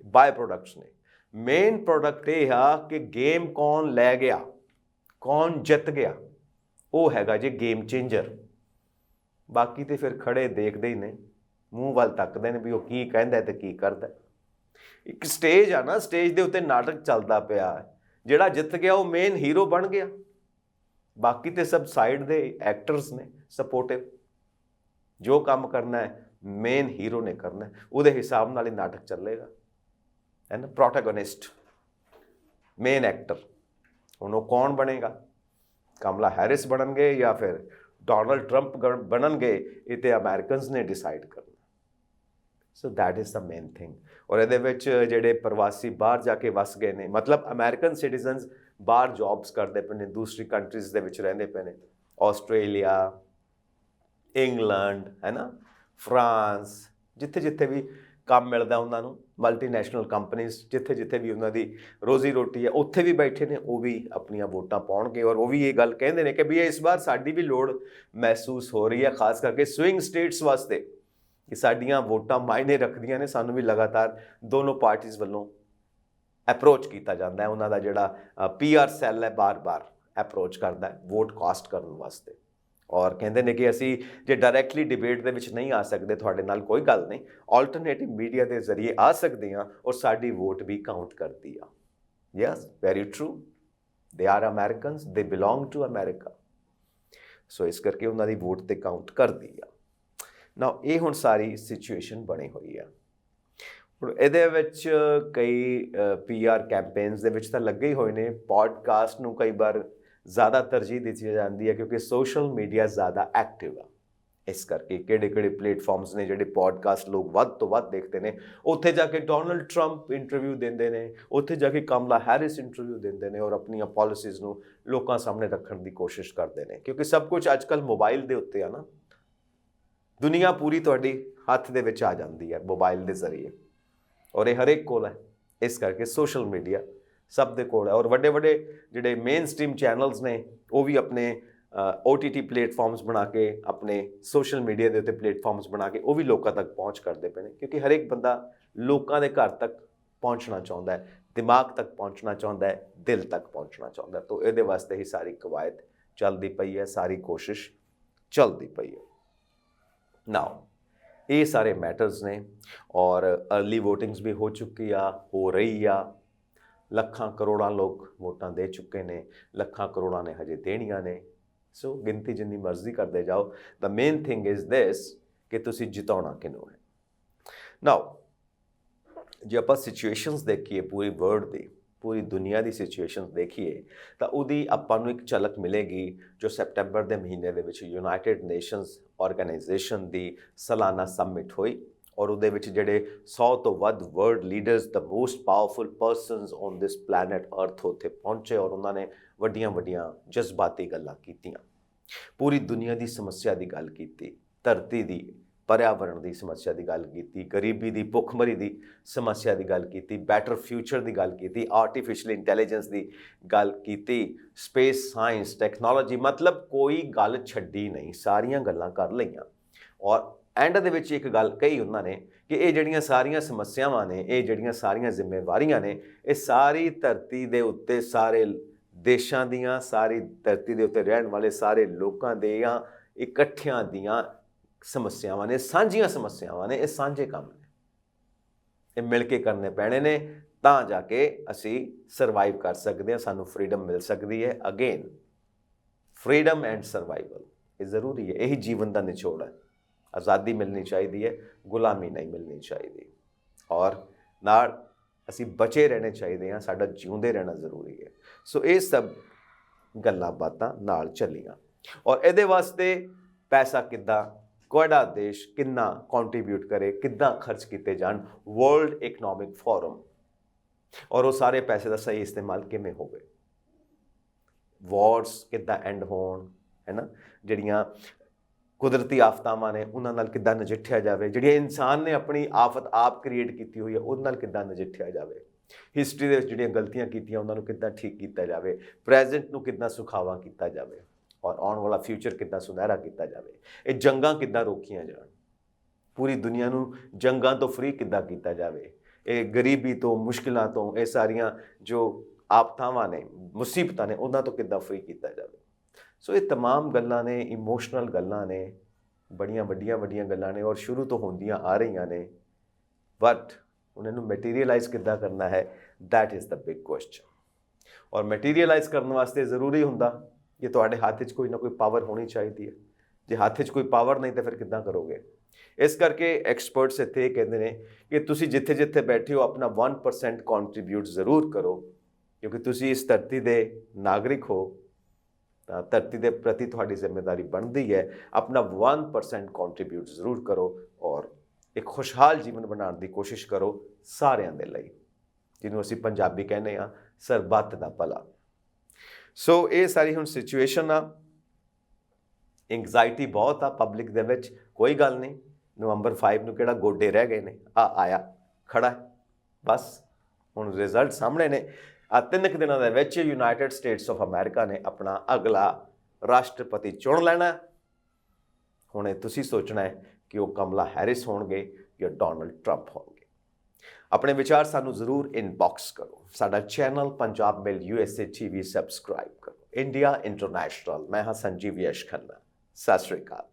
ਬਾਏ ਪ੍ਰੋਡਕਟਸ ਨੇ। ਮੇਨ ਪ੍ਰੋਡਕਟ ਇਹ ਆ ਕਿ ਗੇਮ ਕੌਣ ਲੈ ਗਿਆ, ਕੌਣ ਜਿੱਤ ਗਿਆ, ਉਹ ਹੈਗਾ ਜੀ ਗੇਮ ਚੇਂਜਰ। ਬਾਕੀ ਤੇ ਫਿਰ ਖੜੇ ਦੇਖਦੇ ਹੀ ਨੇ, ਮੂੰਹ ਵੱਲ ਤੱਕਦੇ ਨੇ ਵੀ ਉਹ ਕੀ ਕਹਿੰਦਾ ਤੇ ਕੀ ਕਰਦਾ। ਇੱਕ ਸਟੇਜ ਆ ਨਾ, ਸਟੇਜ ਦੇ ਉੱਤੇ ਨਾਟਕ ਚੱਲਦਾ ਪਿਆ, ਜਿਹੜਾ ਜਿੱਤ ਗਿਆ ਉਹ ਮੇਨ ਹੀਰੋ ਬਣ ਗਿਆ, ਬਾਕੀ ਤੇ ਸਭ ਸਾਈਡ ਦੇ ਐਕਟਰਸ ਨੇ, ਸਪੋਰਟਿਵ। ਜੋ ਕੰਮ ਕਰਨਾ ਹੈ ਮੇਨ ਹੀਰੋ ਨੇ ਕਰਨਾ, ਉਹਦੇ ਹਿਸਾਬ ਨਾਲ ਹੀ ਨਾਟਕ ਚੱਲੇਗਾ, ਹੈ ਨਾ। ਪ੍ਰੋਟੈਗੋਨਿਸਟ, ਮੇਨ ਐਕਟਰ, ਹੁਣ ਉਹ ਕੌਣ ਬਣੇਗਾ, ਕਮਲਾ ਹੈਰਿਸ ਬਣਨਗੇ ਜਾਂ ਫਿਰ ਡੋਨਲਡ ਟਰੰਪ ਬਣਨਗੇ, ਇਹ ਤੇ ਅਮਰੀਕਨਸ ਨੇ ਡਿਸਾਈਡ ਕਰਨਾ। So that is the main thing. ਔਰ ਇਹਦੇ ਵਿੱਚ ਜਿਹੜੇ ਪ੍ਰਵਾਸੀ ਬਾਹਰ ਜਾ ਕੇ ਵਸ ਗਏ ਨੇ, ਮਤਲਬ ਅਮਰੀਕਨ ਸਿਟੀਜ਼ਨਸ ਬਾਹਰ ਜੌਬਸ ਕਰਦੇ ਪਏ ਨੇ, ਦੂਸਰੀ ਕੰਟਰੀਜ਼ ਦੇ ਵਿੱਚ ਰਹਿੰਦੇ ਪਏ ਨੇ, ਆਸਟ੍ਰੇਲੀਆ, ਇੰਗਲੈਂਡ, ਹੈ ਨਾ, ਫਰਾਂਸ, ਜਿੱਥੇ ਜਿੱਥੇ ਵੀ ਕੰਮ ਮਿਲਦਾ ਉਹਨਾਂ ਨੂੰ, ਮਲਟੀਨੈਸ਼ਨਲ ਕੰਪਨੀਜ਼ ਜਿੱਥੇ ਜਿੱਥੇ ਵੀ ਉਹਨਾਂ ਦੀ ਰੋਜ਼ੀ ਰੋਟੀ ਹੈ, ਉੱਥੇ ਵੀ ਬੈਠੇ ਨੇ, ਉਹ ਵੀ ਆਪਣੀਆਂ ਵੋਟਾਂ ਪਾਉਣਗੇ। ਔਰ ਉਹ ਵੀ ਇਹ ਗੱਲ ਕਹਿੰਦੇ ਨੇ ਕਿ ਵੀ ਇਸ ਵਾਰ ਸਾਡੀ ਵੀ ਲੋੜ ਮਹਿਸੂਸ ਹੋ ਰਹੀ ਹੈ, ਖਾਸ ਕਰਕੇ ਸਵਿੰਗ ਸਟੇਟਸ ਵਾਸਤੇ, ਕਿ ਸਾਡੀਆਂ ਵੋਟਾਂ ਮਾਇਨੇ ਰੱਖਦੀਆਂ ਨੇ। ਸਾਨੂੰ ਵੀ ਲਗਾਤਾਰ ਦੋਨੋਂ ਪਾਰਟੀਜ਼ ਵੱਲੋਂ ਅਪਰੋਚ ਕੀਤਾ ਜਾਂਦਾ ਹੈ, ਉਹਨਾਂ ਦਾ ਜਿਹੜਾ PR ਸੈੱਲ ਹੈ ਬਾਰ-ਬਾਰ ਅਪਰੋਚ ਕਰਦਾ ਹੈ ਵੋਟ ਕਾਸਟ ਕਰਨ ਵਾਸਤੇ। ਔਰ ਕਹਿੰਦੇ ਨੇ ਕਿ ਅਸੀਂ ਜੇ ਡਾਇਰੈਕਟਲੀ ਡਿਬੇਟ ਦੇ ਵਿੱਚ ਨਹੀਂ ਆ ਸਕਦੇ ਤੁਹਾਡੇ ਨਾਲ, ਕੋਈ ਗੱਲ ਨਹੀਂ, ਆਲਟਰਨੇਟਿਵ ਮੀਡੀਆ ਦੇ ਜ਼ਰੀਏ ਆ ਸਕਦੇ ਹਾਂ ਔਰ ਸਾਡੀ ਵੋਟ ਵੀ ਕਾਊਂਟ ਕਰਦੀ ਆ। Yes, very true, they are Americans, ਦੇ ਬਿਲੋਂਗ ਟੂ ਅਮਰੀਕਾ। ਸੋ ਇਸ ਕਰਕੇ ਉਹਨਾਂ ਦੀ ਵੋਟ ਤੇ ਕਾਊਂਟ ਕਰਦੀ ਆ। ਨਾ ਇਹ ਹੁਣ ਸਾਰੀ ਸਿਚੁਏਸ਼ਨ ਬਣੀ ਹੋਈ ਆ। ਹੁਣ ਇਹਦੇ ਵਿੱਚ ਕਈ PR ਕੈਂਪੇਨਸ ਦੇ ਵਿੱਚ ਤਾਂ ਲੱਗੇ ਹੀ ਹੋਏ ਨੇ। ਪੋਡਕਾਸਟ ਨੂੰ ਕਈ ਵਾਰ ਜ਼ਿਆਦਾ ਤਰਜੀਹ ਦਿੱਤੀ ਜਾਂਦੀ ਹੈ ਕਿਉਂਕਿ ਸੋਸ਼ਲ ਮੀਡੀਆ ਜ਼ਿਆਦਾ ਐਕਟਿਵ ਆ ਇਸ ਕਰਕੇ ਕਿਹੜੇ ਪਲੇਟਫਾਰਮਸ ਨੇ ਜਿਹੜੇ ਪੋਡਕਾਸਟ ਲੋਕ ਵੱਧ ਤੋਂ ਵੱਧ ਦੇਖਦੇ ਨੇ, ਉੱਥੇ ਜਾ ਕੇ ਡੋਨਲਡ ਟਰੰਪ ਇੰਟਰਵਿਊ ਦਿੰਦੇ ਨੇ, ਉੱਥੇ ਜਾ ਕੇ ਕਮਲਾ ਹੈਰਿਸ ਇੰਟਰਵਿਊ ਦਿੰਦੇ ਨੇ ਔਰ ਆਪਣੀਆਂ ਪਾਲਿਸੀਜ਼ ਨੂੰ ਲੋਕਾਂ ਸਾਹਮਣੇ ਰੱਖਣ ਦੀ ਕੋਸ਼ਿਸ਼ ਕਰਦੇ ਨੇ, ਕਿਉਂਕਿ ਸਭ ਕੁਝ ਅੱਜ ਕੱਲ੍ਹ ਮੋਬਾਈਲ ਦੇ ਉੱਤੇ ਆ ਨਾ। ਦੁਨੀਆ ਪੂਰੀ ਤੁਹਾਡੀ ਹੱਥ ਦੇ ਵਿੱਚ ਆ ਜਾਂਦੀ ਹੈ ਮੋਬਾਈਲ ਦੇ ਜ਼ਰੀਏ, ਔਰ ਇਹ ਹਰੇਕ ਕੋਲ ਹੈ। ਇਸ ਕਰਕੇ ਸੋਸ਼ਲ ਮੀਡੀਆ ਸਭ ਦੇ ਕੋਲ ਹੈ, ਔਰ ਵੱਡੇ ਜਿਹੜੇ ਮੇਨ ਸਟ੍ਰੀਮ ਚੈਨਲਸ ਨੇ ਉਹ ਵੀ ਆਪਣੇ OTT ਪਲੇਟਫਾਰਮਸ ਬਣਾ ਕੇ, ਆਪਣੇ ਸੋਸ਼ਲ ਮੀਡੀਆ ਦੇ ਉੱਤੇ ਪਲੇਟਫਾਰਮਸ ਬਣਾ ਕੇ ਉਹ ਵੀ ਲੋਕਾਂ ਤੱਕ ਪਹੁੰਚ ਕਰਦੇ ਪਏ ਨੇ, ਕਿਉਂਕਿ ਹਰੇਕ ਬੰਦਾ ਲੋਕਾਂ ਦੇ ਘਰ ਤੱਕ ਪਹੁੰਚਣਾ ਚਾਹੁੰਦਾ ਹੈ, ਦਿਮਾਗ ਤੱਕ ਪਹੁੰਚਣਾ ਚਾਹੁੰਦਾ ਹੈ, ਦਿਲ ਤੱਕ ਪਹੁੰਚਣਾ ਚਾਹੁੰਦਾ। ਤਾਂ ਇਹਦੇ ਵਾਸਤੇ ਹੀ ਸਾਰੀ ਕਵਾਇਦ ਚੱਲਦੀ ਪਈ ਹੈ, ਸਾਰੀ ਕੋਸ਼ਿਸ਼ ਚੱਲਦੀ ਪਈ ਹੈ। ਨਾਓ ਇਹ ਸਾਰੇ ਮੈਟਰਸ ਨੇ, ਔਰ अर्ਲੀ ਵੋਟਿੰਗਸ ਵੀ ਹੋ ਚੁੱਕੀ ਆ, ਹੋ ਰਹੀ ਆ। ਲੱਖਾਂ ਕਰੋੜਾਂ ਲੋਕ ਵੋਟਾਂ ਦੇ ਚੁੱਕੇ ਨੇ, ਲੱਖਾਂ ਕਰੋੜਾਂ ਨੇ ਹਜੇ ਦੇਣੀਆਂ ਨੇ। ਸੋ ਗਿਣਤੀ ਜਿੰਨੀ ਮਰਜ਼ੀ ਕਰਦੇ ਜਾਓ, ਦ ਮੇਨ ਥਿੰਗ ਇਜ਼ ਦਿਸ ਕਿ ਤੁਸੀਂ ਜਿਤਾਉਣਾ ਕਿਹਨੂੰ ਹੈ। ਨਾਓ ਜੇ ਆਪਾਂ ਸਿਚੁਏਸ਼ਨਸ ਦੇਖੀਏ ਪੂਰੀ ਵਰਲਡ ਦੀ, ਪੂਰੀ ਦੁਨੀਆ ਦੀ ਸਿਚੁਏਸ਼ਨਸ ਦੇਖੀਏ, ਤਾਂ ਉਹਦੀ ਆਪਾਂ ਨੂੰ ਇੱਕ ਝਲਕ ਮਿਲੇਗੀ ਜੋ ਸੈਪਟੈਂਬਰ ਦੇ ਮਹੀਨੇ ਦੇ ਵਿੱਚ ਯੂਨਾਈਟਿਡ ਨੇਸ਼ਨਸ ਆਰਗੇਨਾਈਜੇਸ਼ਨ ਦੀ ਸਾਲਾਨਾ ਸਮਿਟ ਹੋਈ, ਔਰ ਉਹਦੇ ਵਿੱਚ ਜਿਹੜੇ 100 ਤੋਂ ਵੱਧ world leaders, the most powerful persons on this planet ਅਰਥ ਉੱਥੇ ਪਹੁੰਚੇ, ਔਰ ਉਹਨਾਂ ਨੇ ਵੱਡੀਆਂ ਜਜ਼ਬਾਤੀ ਗੱਲਾਂ ਕੀਤੀਆਂ। ਪੂਰੀ ਦੁਨੀਆ ਦੀ ਸਮੱਸਿਆ ਦੀ ਗੱਲ ਕੀਤੀ, ਧਰਤੀ ਦੀ, ਪਰਿਆਵਰਣ ਦੀ ਸਮੱਸਿਆ ਦੀ ਗੱਲ ਕੀਤੀ, ਗਰੀਬੀ ਦੀ, ਭੁੱਖਮਰੀ ਦੀ ਸਮੱਸਿਆ ਦੀ ਗੱਲ ਕੀਤੀ, ਬੈਟਰ ਫਿਊਚਰ ਦੀ ਗੱਲ ਕੀਤੀ, ਆਰਟੀਫਿਸ਼ੀਅਲ ਇੰਟੈਲੀਜੈਂਸ ਦੀ ਗੱਲ ਕੀਤੀ, ਸਪੇਸ ਸਾਇੰਸ, ਟੈਕਨੋਲੋਜੀ, ਮਤਲਬ ਕੋਈ ਗੱਲ ਛੱਡੀ ਨਹੀਂ, ਸਾਰੀਆਂ ਗੱਲਾਂ ਕਰ ਲਈਆਂ। ਔਰ ਐਂਡ ਦੇ ਵਿੱਚ ਇੱਕ ਗੱਲ ਕਹੀ ਉਹਨਾਂ ਨੇ ਕਿ ਇਹ ਜਿਹੜੀਆਂ ਸਾਰੀਆਂ ਸਮੱਸਿਆਵਾਂ ਨੇ, ਇਹ ਜਿਹੜੀਆਂ ਸਾਰੀਆਂ ਜ਼ਿੰਮੇਵਾਰੀਆਂ ਨੇ, ਇਹ ਸਾਰੀ ਧਰਤੀ ਦੇ ਉੱਤੇ ਸਾਰੇ ਦੇਸ਼ਾਂ ਦੀਆਂ, ਸਾਰੀ ਧਰਤੀ ਦੇ ਉੱਤੇ ਰਹਿਣ ਵਾਲੇ ਸਾਰੇ ਲੋਕਾਂ ਦੇ ਜਾਂ ਇਕੱਠਿਆਂ ਦੀਆਂ ਸਮੱਸਿਆਵਾਂ ਨੇ, ਸਾਂਝੀਆਂ ਸਮੱਸਿਆਵਾਂ ਨੇ, ਇਹ ਸਾਂਝੇ ਕੰਮ ਨੇ, ਇਹ ਮਿਲ ਕੇ ਕਰਨੇ ਪੈਣੇ ਨੇ, ਤਾਂ ਜਾ ਕੇ ਅਸੀਂ ਸਰਵਾਈਵ ਕਰ ਸਕਦੇ ਹਾਂ, ਸਾਨੂੰ ਫਰੀडम ਮਿਲ ਸਕਦੀ ਹੈ। ਅਗੇਨ ਫਰੀडम ਐਂਡ ਸਰਵਾਈਵਲ ਇਹ ਜ਼ਰੂਰੀ ਹੈ, ਇਹੀ ਜੀਵਨ ਦਾ ਨਿਚੋੜ ਹੈ। ਆਜ਼ਾਦੀ ਮਿਲਣੀ ਚਾਹੀਦੀ ਹੈ, ਗੁਲਾਮੀ ਨਹੀਂ ਮਿਲਣੀ ਚਾਹੀਦੀ, ਔਰ ਨਾਲ ਅਸੀਂ ਬਚੇ ਰਹਿਣੇ ਚਾਹੀਦੇ ਹਾਂ, ਸਾਡਾ ਜਿਉਂਦੇ ਰਹਿਣਾ ਜ਼ਰੂਰੀ ਹੈ। ਸੋ ਇਹ ਸਭ ਗੱਲਾਂ ਬਾਤਾਂ ਨਾਲ ਚੱਲੀਆਂ, ਔਰ ਇਹਦੇ ਵਾਸਤੇ ਪੈਸਾ ਕਿੱਦਾਂ, ਕਿਹੜਾ ਦੇਸ਼ ਕਿੰਨਾ ਕੰਟਰੀਬਿਊਟ ਕਰੇ, ਕਿੱਦਾਂ ਖਰਚ ਕੀਤੇ ਜਾਣ, ਵਰਲਡ ਇਕਨੋਮਿਕ ਫੋਰਮ, ਔਰ ਉਹ ਸਾਰੇ ਪੈਸੇ ਦਾ ਸਹੀ ਇਸਤੇਮਾਲ ਕਿਵੇਂ ਹੋਵੇ, ਵਾਰਸ ਕਿੱਦਾਂ ਐਂਡ ਹੋਣ, ਹੈ ਨਾ, ਜਿਹੜੀਆਂ ਕੁਦਰਤੀ ਆਫਤਾਵਾਂ ਨੇ ਉਹਨਾਂ ਨਾਲ ਕਿੱਦਾਂ ਨਜਿੱਠਿਆ ਜਾਵੇ, ਜਿਹੜੀਆਂ ਇਨਸਾਨ ਨੇ ਆਪਣੀ ਆਫਤ ਆਪ ਕ੍ਰੀਏਟ ਕੀਤੀ ਹੋਈ ਹੈ ਉਹਦੇ ਨਾਲ ਕਿੱਦਾਂ ਨਜਿੱਠਿਆ ਜਾਵੇ, ਹਿਸਟਰੀ ਦੇ ਵਿੱਚ ਜਿਹੜੀਆਂ ਗਲਤੀਆਂ ਕੀਤੀਆਂ ਉਹਨਾਂ ਨੂੰ ਕਿੱਦਾਂ ਠੀਕ ਕੀਤਾ ਜਾਵੇ, ਪ੍ਰੈਜ਼ੈਂਟ ਨੂੰ ਕਿੱਦਾਂ ਸੁਖਾਵਾ ਕੀਤਾ ਜਾਵੇ, ਔਰ ਆਉਣ ਵਾਲਾ ਫਿਊਚਰ ਕਿੱਦਾਂ ਸੁਨਹਿਰਾ ਕੀਤਾ ਜਾਵੇ, ਇਹ ਜੰਗਾਂ ਕਿੱਦਾਂ ਰੋਕੀਆਂ ਜਾਣ, ਪੂਰੀ ਦੁਨੀਆ ਨੂੰ ਜੰਗਾਂ ਤੋਂ ਫ੍ਰੀ ਕਿੱਦਾਂ ਕੀਤਾ ਜਾਵੇ, ਇਹ ਗਰੀਬੀ ਤੋਂ, ਮੁਸ਼ਕਿਲਾਂ ਤੋਂ, ਇਹ ਸਾਰੀਆਂ ਜੋ ਆਫਤਾਵਾਂ ਨੇ, ਮੁਸੀਬਤਾਂ ਨੇ, ਉਹਨਾਂ ਤੋਂ ਕਿੱਦਾਂ ਫ੍ਰੀ ਕੀਤਾ ਜਾਵੇ। ਸੋ ਇਹ तमाम ਗੱਲਾਂ ਨੇ, ਇਮੋਸ਼ਨਲ ਗੱਲਾਂ ਨੇ, ਬੜੀਆਂ ਵੱਡੀਆਂ ਗੱਲਾਂ ਨੇ, ਔਰ ਸ਼ੁਰੂ ਤੋਂ ਹੁੰਦੀਆਂ ਆ ਰਹੀਆਂ ਨੇ, ਬਟ ਉਹਨਾਂ ਨੂੰ ਮਟੀਰੀਅਲਾਈਜ਼ ਕਿੱਦਾਂ ਕਰਨਾ ਹੈ, that is the big question. ਔਰ ਮਟੀਰੀਅਲਾਈਜ਼ ਕਰਨ ਵਾਸਤੇ ਜ਼ਰੂਰੀ ਹੁੰਦਾ ਕਿ ਤੁਹਾਡੇ ਹੱਥ 'ਚ ਕੋਈ ਨਾ ਕੋਈ ਪਾਵਰ ਹੋਣੀ ਚਾਹੀਦੀ ਹੈ। ਜੇ ਹੱਥ 'ਚ ਕੋਈ ਪਾਵਰ ਨਹੀਂ ਤਾਂ ਫਿਰ ਕਿੱਦਾਂ ਕਰੋਗੇ। ਇਸ ਕਰਕੇ ਐਕਸਪਰਟਸ ਇੱਥੇ ਇਹ ਕਹਿੰਦੇ ਨੇ ਕਿ ਤੁਸੀਂ ਜਿੱਥੇ ਬੈਠੇ ਹੋ ਆਪਣਾ 1% ਕੰਟਰੀਬਿਊਟ ਜ਼ਰੂਰ ਕਰੋ, ਕਿਉਂਕਿ ਤੁਸੀਂ ਇਸ ਧਰਤੀ ਦੇ ਨਾਗਰਿਕ ਹੋ, ਤਾਂ ਧਰਤੀ ਦੇ ਪ੍ਰਤੀ ਤੁਹਾਡੀ ਜ਼ਿੰਮੇਵਾਰੀ ਬਣਦੀ ਹੈ ਆਪਣਾ 1% ਕੰਟਰੀਬਿਊਟ ਜ਼ਰੂਰ ਕਰੋ, ਔਰ ਇੱਕ ਖੁਸ਼ਹਾਲ ਜੀਵਨ ਬਣਾਉਣ ਦੀ ਕੋਸ਼ਿਸ਼ ਕਰੋ ਸਾਰਿਆਂ ਦੇ ਲਈ, ਜਿਹਨੂੰ ਅਸੀਂ ਪੰਜਾਬੀ ਕਹਿੰਦੇ ਹਾਂ ਸਰਬੱਤ ਦਾ ਭਲਾ। ਸੋ ਇਹ ਸਾਰੀ ਹੁਣ ਸਿਚੁਏਸ਼ਨ ਆ, ਐਂਗਜ਼ਾਇਟੀ ਬਹੁਤ ਆ ਪਬਲਿਕ ਦੇ ਵਿੱਚ, ਕੋਈ ਗੱਲ ਨਹੀਂ, ਨਵੰਬਰ 5 ਨੂੰ ਕਿਹੜਾ ਗੋਡੇ ਰਹਿ ਗਏ ਨੇ, ਆਇਆ ਖੜਾ ਬਸ ਹੁਣ ਰਿਜ਼ਲਟ ਸਾਹਮਣੇ ਨੇ। 3 ਦਿਨਾਂ ਦੇ ਵਿੱਚ ਯੂਨਾਈਟਿਡ ਸਟੇਟਸ ਆਫ ਅਮਰੀਕਾ ਨੇ ਆਪਣਾ ਅਗਲਾ ਰਾਸ਼ਟਰਪਤੀ ਚੁਣ ਲੈਣਾ। ਹੁਣ ਇਹ ਤੁਸੀਂ ਸੋਚਣਾ ਹੈ ਕਿ ਉਹ ਕਮਲਾ ਹੈਰਿਸ ਹੋਣਗੇ ਜਾਂ ਡੋਨਲਡ ਟਰੰਪ ਹੋਣਗੇ। ਆਪਣੇ ਵਿਚਾਰ ਸਾਨੂੰ ਜ਼ਰੂਰ ਇਨਬਾਕਸ ਕਰੋ। ਸਾਡਾ ਚੈਨਲ ਪੰਜਾਬ ਮੇਲ USA TV ਸਬਸਕ੍ਰਾਈਬ ਕਰੋ। ਇੰਡੀਆ ਇੰਟਰਨੈਸ਼ਨਲ, ਮੈਂ ਹਾਂ ਸੰਜੀਵ ਯਸ਼ ਖੰਨਾ। ਸਤਿ ਸ਼੍ਰੀ ਅਕਾਲ।